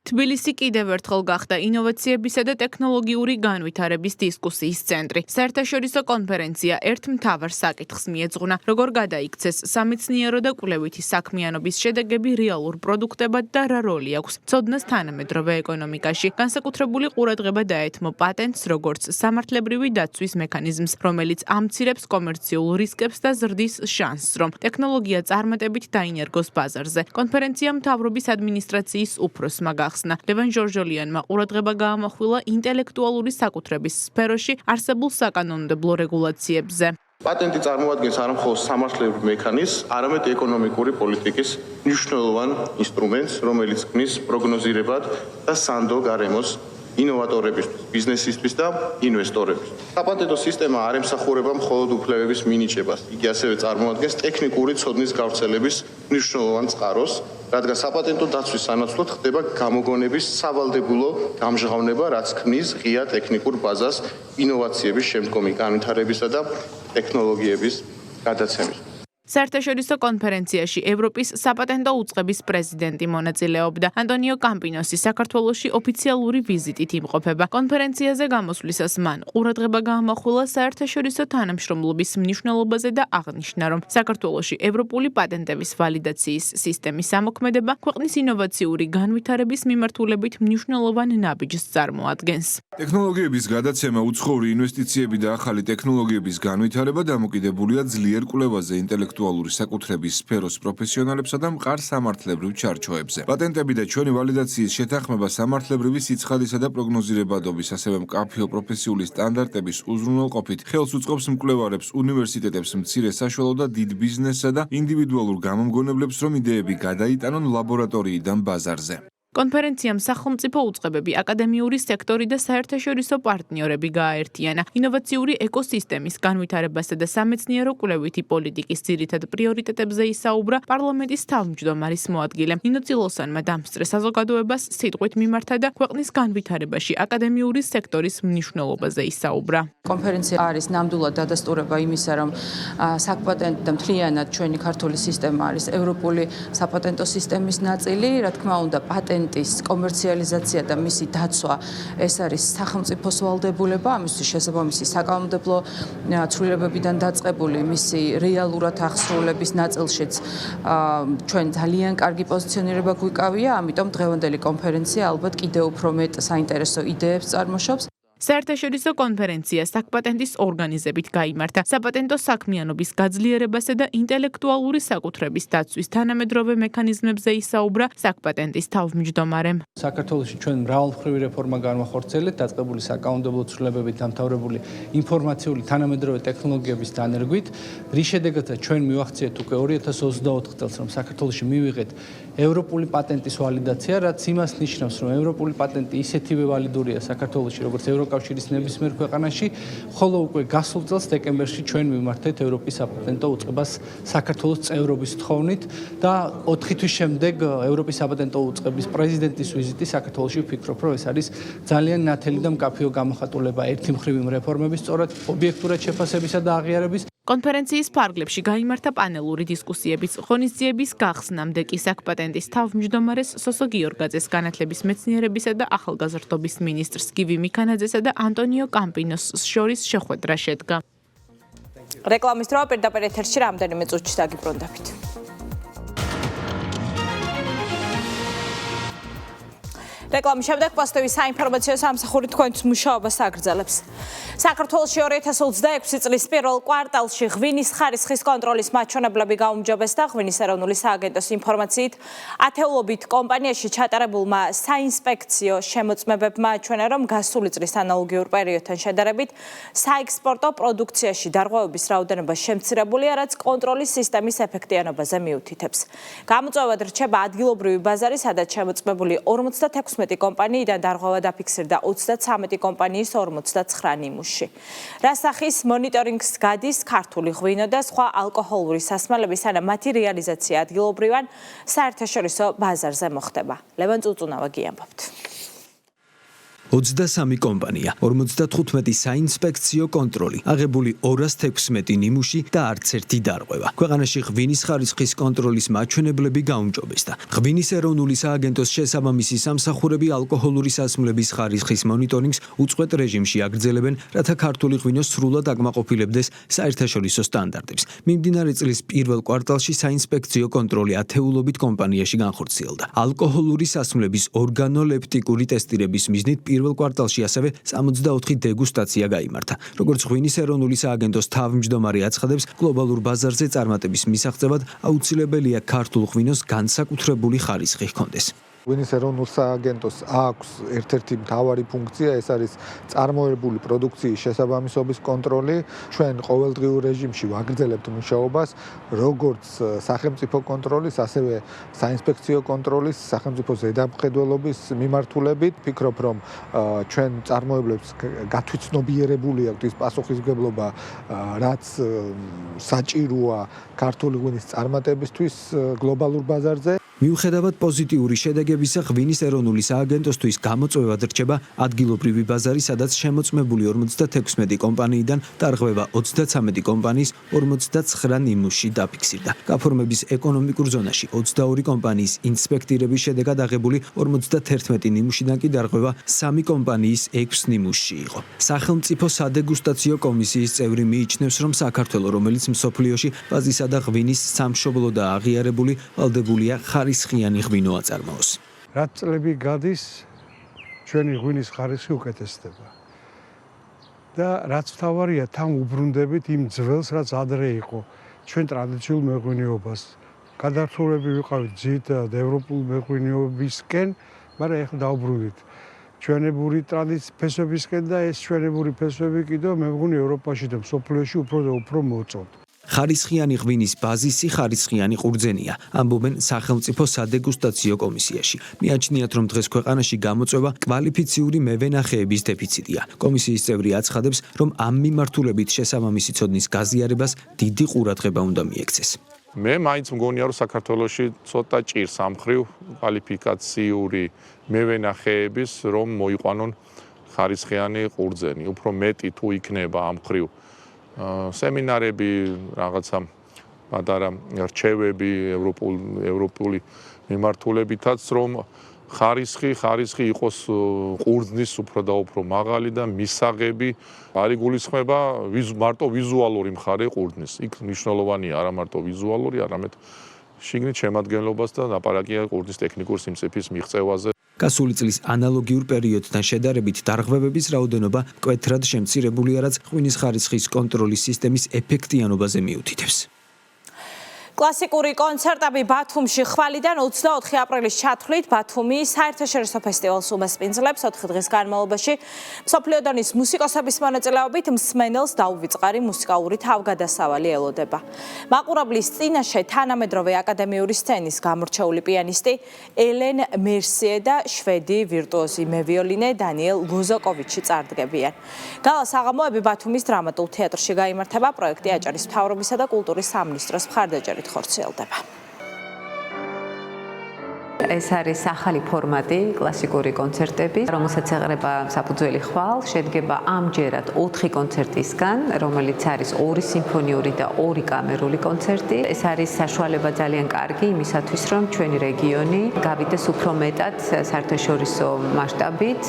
Speaker 17: თბილისი კიდევ ერთხელ გახდა ინოვაციებისა და ტექნოლოგიური განვითარების დისკუსიის ცენტრი. საერთაშორისო კონფერენცია ერთ მთავარ საკითხს მიეძღვნა, როგორ გადაიქცეს სამეცნიერო და კვლევითი საქმიანობის შედეგები რეალურ პროდუქტებად და რა როლი აქვს ცოდნას თანამედროვე ეკონომიკაში. განსაკუთრებული ყურადღება დაეთმო პატენტს, როგორც სამართლებრივი დაცვის მექანიზმს, რომელიც ამცირებს კომერციულ რისკებს და ზრდის შანსს, რომ ტექნოლოგია წარმატებით დაინერგოს ბაზარზე. კონფერენცია მთავრობის ადმინისტრაციის უფროსმა ლევან ჟორჟოლიანმა ყურადღება გაამახვილა ინტელექტუალური საკუთრების სფეროში არსებულ საკანონმდებლო რეგულაციებზე.
Speaker 2: პატენტი წარმოადგენს არა მხოლოდ სამართლებრივ მექანიზმს, არამედ ეკონომიკური პოლიტიკის მნიშვნელოვან ინსტრუმენტს, რომელიც ქმნის პროგნოზირებად და სანდო გარემოს ინოვატორებისთვის, ბიზნესისთვის და ინვესტორებისთვის. საპატენტო სისტემა არ ემსახურება მხოლოდ უფლებების მინიჭებას, იგი ასევე წარმოადგენს ტექნიკური ცოდნის გავრცელების მნიშვნელოვან წყაროს, რადგან საპატენტო დაცვის სანაცვლოდ ხდება გამოგონების სავალდებულო გამჟღავნება, რაც ქმნის ღია ტექნიკურ ბაზას ინოვაციების შემდგომი განვითარებისა და ტექნოლოგიების გადაცემის.
Speaker 17: საერთაშორისო კონფერენციაში ევროპის საპატენტო უწყების პრეზიდენტი მონაწილეობდა. ანტონიო კამპინოსი საქართველოში ოფიციალური ვიზიტით იმყოფება. კონფერენციაზე გამოსვლისას მან ყურადღება გაამახვილა საერთაშორისო თანამშრომლობის მნიშვნელობაზე და აღნიშნა, რომ საქართველოში ევროპული პატენტების ვალიდაციის სისტემის ამოქმედება ქვეყნის ინოვაციური განვითარების მიმართულებით მნიშვნელოვან ნაბიჯს წარმოადგენს.
Speaker 10: ტექნოლოგიების გადაცემა, უცხოური ინვესტიციები და ახალი ტექნოლოგიების განვითარება დამოკიდებულია ძლიერ კვლევაზე, ინტელექტუალური საკუთრების სფეროს პროფესიონალებსა და მყარ სამართლებრივ ჩარჩოებზე. პატენტები და ჩვენი ვალიდაციის შეთანხმება სამართლებრივი სიცხადისა და პროგნოზირებადობის, ასევე მკაფიო პროფესიული სტანდარტების უზრუნველყოფით ხელს უწყობს მკვლევარებს, უნივერსიტეტებს, მცირე საშუალო და დიდ ბიზნესსა და ინდივიდუალურ გამომგონებლებს, რომ იდეები გადაიტანონ ლაბორატორიიდან ბაზარზე.
Speaker 17: კონფერენციამ სახელმწიფო უწყებები, აკადემიური სექტორი და საერთაშორისო პარტნიორები გააერთიანა. ინოვაციური ეკოსისტემის განვითარებასა და სამეცნიერო კვლევითი პოლიტიკის ძირითად პრიორიტეტებზე ისაუბრა პარლამენტის თავმჯდომარის მოადგილე. ნინო წილოსანმა დამსწრე საზოგადოებას სიტყვით მიმართა და ქვეყნის განვითარებაში აკადემიური სექტორის მნიშვნელობაზე ისაუბრა.
Speaker 13: კონფერენცია არის ნამდვილად დადასტურება იმისა, რომ საკპატენტო და მთლიანად ჩვენი ქართული სისტემა არის ევროპული საპატენტო სისტემის ნაწილი, რა თქმა უნდა, პატენტის კომერციალიზაცია და მისი დაცვა ეს არის სახელმწიფოს ვალდებულება, ამისთვის შესაბამისი საკანონმდებლო ცვლილებებიდან დაწყებული მისი რეალურად აღსრულების ნაწილშიც ჩვენ ძალიან კარგი პოზიციონირება გვიკავია, ამიტომ დღევანდელი კონფერენცია ალბათ კიდევ უფრო მეტ საინტერესო იდეებს წარმოშობს.
Speaker 17: საერთაშორისო კონფერენცია საკპატენტის ორგანიზებით გაიმართა. საპატენტო საქმიანობის გაძლიერებასა და ინტელექტუალური საკუთრების დაცვის თანამედროვე მექანიზმებზე ისაუბრა საკპატენტის თავმჯდომარემ.
Speaker 4: საქართველოში ჩვენ მრავალმხრივი რეფორმა განვახორციელეთ, დაწყებული საკანონმდებლო ცვლილებებით დამთავრებული ინფორმაციული თანამედროვე ტექნოლოგიების დანერგვით, რის შედეგადაც ჩვენ მივახციეთ უკვე 2024 წელს, რომ საქართველოში მივიღეთ ევროპული პატენტის ვალიდაცია, რაც იმას ნიშნავს, რომ ევროპული პატენტი ისეთივე ვალიდურია საქართველოში, როგორც ევროკავშირის ნებისმიერ ქვეყანაში, ხოლო უკვე გასულ წელს დეკემბერში ჩვენ მიმართეთ ევროპის საპატენტო უწყებას საქართველოს წევრობის თხოვნით და 4 თვის შემდეგ ევროპის საპატენტო უწყების პრეზიდენტის ვიზიტი საქართველოში ვფიქრობ, რომ ეს არის ძალიან ნათელი და მკაფიო გამოხატულება ერთი მხრივ იმ რეფორმების სწორად ობიექტურად შეფასებისა და აღიარების.
Speaker 17: კონფერენციის ფარგლებში გაიმართა პანელური დისკუსიებიც. ღონისძიების გახსნამდე კი საკპატენტის თავმჯდომარეს სოსო გიორგაძეს, განათლების მეცნიერებისა და ახალგაზრდობის მინისტრს გივი მიქანაძესა და ანტონიო კამპინოსს შორის შეხვედრა შედგა.
Speaker 1: რეკლამის დრო პირდაპირ ეთერში რამდენიმე წუთში დაგიბრუნდებით. რეკლამის შემდეგ პოსტების საინფორმაციო სამსახური თქვენთვის მუშაობას აგრძელებს. საქართველოში 2026 წლის პირველ კვარტალში ღვინის ხარისხის კონტროლის მაჩვენებლები გაუმჯობეს და ღვინის ეროვნული სააგენტოს ინფორმაციით ათეულობით კომპანიაში ჩატარებულმა საინსპექციო შემოწმებებმა აჩვენა, რომ გასული წლის ანალოგიურ პერიოდთან შედარებით საექსპორტო პროდუქციაში დარღვევების რაოდენობა შემცირებულია, რაც კონტროლის სისტემის ეფექტიანობაზე მიუთითებს. გამოწვევად რჩება ადგილობრივი ბაზარი, სადაც შემოწმებული 56 კომპანიიდან დარღვევა დაფიქსირდა 33 კომპანიის 59 ნიმუშში. რასახის მონიტორინგს გადის ქართული ღვინო და სხვა ალკოჰოლური სასმელები, სანამ მათი რეალიზაცია ადგილობრივ ან საერთაშორისო ბაზარზე მოხდება. ლევან წუწუნავა გიამბობთ.
Speaker 11: 23 კომპანია, 55 საინსპექციო კონტროლი, აღებული 216 ნიმუში და არც ერთი დარღვევა. ქვეყანაში ღვინის ხარისხის კონტროლის მაჩვენებლები გაუმჯობესდა. ღვინის ეროვნული სააგენტოს შესაბამისი სამსახურები ალკოჰოლური სასმლების ხარისხის მონიტორინგს უწყვეტ რეჟიმში აგრძელებენ, რათა ქართული ღვინო სრულად აკმაყოფილებდეს საერთაშორისო სტანდარტებს. მიმდინარე წლის პირველ კვარტალში საინსპექციო კონტროლი ათეულობით კომპანიაში განხორციელდა. ალკოჰოლური სასმლების ორგანოლეპტიკური ტესტირების მიზნით პირველ კვარტალში ასევე 64 დეგუსტაცია გაიმართა. როგორც ღვინის ეროვნული სააგენტოს თავმჯდომარე აცხადებს, გლობალურ ბაზარზე წარმატების მისაღწევად აუცილებელია ქართულ ღვინოს განსაკუთრებული ხარისხი ჰქონდეს.
Speaker 12: ღვინის ეროვნულ სააგენტოს აქვს ერთ-ერთი მთავარი ფუნქცია, ეს არის წარმოებული პროდუქციის შესაბამისობის კონტროლი. ჩვენ ყოველდღიურ რეჟიმში ვაგრძელებთ მუშაობას, როგორც სახელმწიფო კონტროლის, ასევე საინსპექციო კონტროლის, სახელმწიფო ზედამხედველობის მიმართულებით. ვფიქრობ, რომ ჩვენ წარმოებლებს გათვითცნობიერებული აქვთ ის პასუხისმგებლობა, რაც საჭიროა ქართული ღვინის წარმატებისთვის გლობალურ ბაზარზე.
Speaker 11: მიუხედავად პოზიტიური შედეგებისა, ღვინის ეროვნული სააგენტოსთვის გამოწვევად რჩება ადგილობრივი ბაზარი, სადაც შემოწმებული 56 კომპანიიდან დარღვევა 33 კომპანიის 49 ნიმუში დაფიქსირდა. გაფორმების ეკონომიკურ ზონაში 22 კომპანიის ინსპექტირების შედეგად აღებული 51 ნიმუშიდან კი დარღვევა 3 კომპანიის 6 ნიმუში იყო. სახელმწიფო სადეგუსტაციო კომისიის წევრი მიიჩნევს, რომ საქართველო, რომელიც მსოფლიოში ბაზისა და ღვინის სამშობლოდაა აღიარებული, ვალდებულია ხარისხიანი ღვინო აწარმოოს.
Speaker 14: რაც წლები გადის, ჩვენი ღვინის ხარისხი უკეთესდება. და რაც მთავარია, თან უბრუნდებით იმ ძველს, რაც ადრე იყო, ჩვენ ტრადიციულ მეღვინეობას. გადართულები ვიყავით ძირითადად ევროპულ მეღვინეობისკენ, მაგრამ ეხლა დაუბრუნდით ჩვენებური ტრადიციებისკენ და ეს ჩვენებური ფესვები კიდევ მე მგონი ევროპაში და მსოფლიოში უფრო და უფრო მოწონთ.
Speaker 11: ხარისხიანი ღვინის ბაზისი ხარისხიანი ყურძენია, ამბობენ სახელმწიფო სადეგუსტაციო კომისიაში. მიაჩნიათ, რომ დღეს ქვეყანაში გამოწვევა კვალიფიციური მევენახეების დეფიციტია. კომისიის წევრი აცხადებს, რომ ამ მიმართულებით შესაბამისი ცოდნის გაზიარებას დიდი ყურადღება უნდა მიექცეს.
Speaker 6: მე მაინც მგონია, რომ საქართველოში ცოტა ჭირს ამ ხრივ კვალიფიკაციური მევენახეების, რომ მოიყვანონ ხარისხიანი ყურძენი. უფრო მეტი თუ იქნება ამ ხრივ სემინარები, რაღაცა პატარა რჩევები ევროპული მიმართულებითაც, რომ ხარისხი იყოს ყურძნის უფრო და უფრო მაღალი და მისაღები არ იგულისხმება მარტო ვიზუალური მხარე ყურძნის. იქ მნიშვნელოვანია არა მარტო ვიზუალური, არამედ შიგნით შემადგენლობას და ლაპარაკია ყურძნის ტექნიკური სიმწიფის მიღწევაზე.
Speaker 11: გასული წლის ანალოგიურ პერიოდთან შედარებით დარღვევების რაოდენობა მკვეთრად შემცირებულია, რაც ღვინის ხარისხის კონტროლის სისტემის ეფექტიანობაზე მიუთითებს.
Speaker 1: კლასიკური კონცერტები ბათუმში ხვალიდან 24 აპრილის ჩათვლით ბათუმი საერთაშორისო ფესტივალს უმასპინძლებს 4 დღის განმავლობაში. მსოფლიო დონის მუსიკოსების მონაწილეობით მსმენელს დაუვიწყარი მუსიკალური თავგადასავალი ელოდება. მაყურებლის წინაშე თანამედროვე აკადემიური სცენის გამორჩეული პიანისტი ელენ მერსიე და შვედი ვირტუოზი მევიოლინე დანიელ ლოზოკოვიჩი წარდგებიან. გალა საღამოები ბათუმის დრამატულ თეატრში გაიმართება. პროექტი აჭარის მთავრობისა და კულტურის სამინისტროს მხარდაჭერით ხორციელდება.
Speaker 15: ეს არის ახალი ფორმატი კლასიკური კონცერტები, რომელსაც ეყრება საფუძველი ხვალ, შედგება ამჯერად 4 კონცერტისგან, რომელიც არის 2 სიმფონიური და 2 კამერული კონცერტი. ეს არის საშუალება ძალიან კარგი იმისათვის, რომ ჩვენი რეგიონი გავიდეს უფრო მეტად საერთაშორისო მასშტაბით.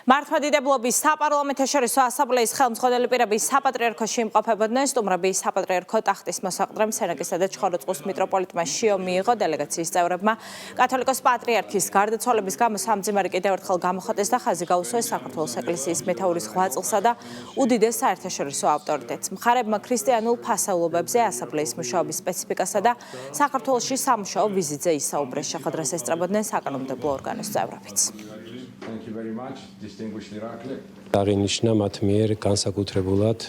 Speaker 1: მართლმადიდებლობის საპარლამენტო შორისო ასამბლეის ხელმძღვანელი პირები საპატრიარქოში იმყოფებოდნენ. სტუმრები საპატრიარქო ტახტის მოსაყდრემ სენაკისა და ჩხოროწყუს მიტროპოლიტმა შიო მიიღო. დელეგაციის წევრებმა კათოლიკოს პატრიარქის გარდაცვალების გამო სამძიმარი კიდევ ერთხელ გამოხატეს და ხაზი გაუსვეს საქართველოს ეკლესიის მეთაურის 8 წლსა და უდიდეს საერთაშორისო ავტორიტეტს. მხარებმა ქრისტიანულ ფასეულობებზე ასამბლეის მუშაობის სპეციფიკასა და საქართველოში სამუშაო ვიზიტზე ისაუბრეს. შეხვედრას ესწრებოდნენ საკანონმდებლო ორგანოს წევრებიც.
Speaker 24: Thank you very much, distinguished Irakli.
Speaker 25: აღინიშნა მათ მიერ განსაკუთრებულად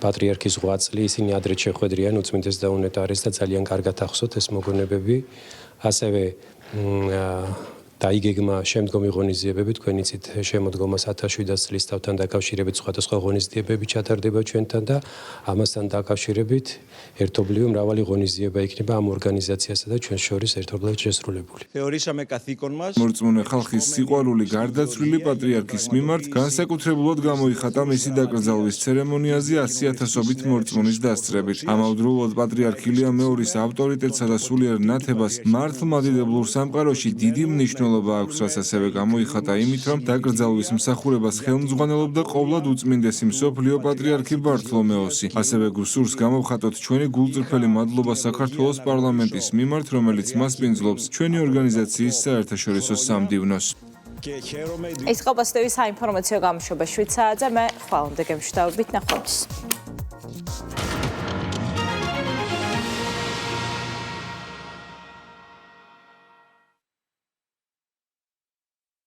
Speaker 25: პატრიარქის 8 წელი, ისინი ადრე შეხვედრიან უწმინდეს და უნეტარეს და ძალიან კარგად ახსოვთ ეს მოგონებები. ასევე დაიგეგმა შემდგომი ღონისძიებები, თქვენ იცით, შემოდგომას 1700 წლის თავთან დაკავშირებით სხვადასხვა ღონისძიებები ჩატარდება ჩვენთან და ამასთან დაკავშირებით ერთობლივი მრავალი ღონისძიება იქნება ამ ორგანიზაციასა და ჩვენს შორის ერთობლივად შესრულებული.
Speaker 10: მორწმუნე ხალხის სიყვარული გარდაცვლილი პატრიარქის მიმართ განსაკუთრებულად გამოიხატა მისი დაკრძალვის ცერემონიაზე 100,000-ობით მორწმუნის დასწრებით. ამავდროულად პატრიარქ ილია მეორის ავტორიტეტსა და სულიერ ნათებას მართლმადიდებლურ სამყაროში დიდი მნიშვნელობა აქვს, რაც ასევე გამოიხატა იმით, რომ დაკრძალვის მსახურებას ხელმძღვანელობდა ყოვლად უწმინდესი მსოფლიო პატრიარქი ბართლომეოსი. ასევე გსურს გამოვხატოთ ჩვენი გულწრფელი მადლობა საქართველოს პარლამენტის მიმართ, რომელიც მას პინძლობს ჩვენი ორგანიზაციის საერთაშორისო სამდივნოს.
Speaker 1: ეს ყოფას TV საინფორმაციო გამოშვება 7 საათზე. მე ხვალამდე გემშვიდობებით, ნახვამდის.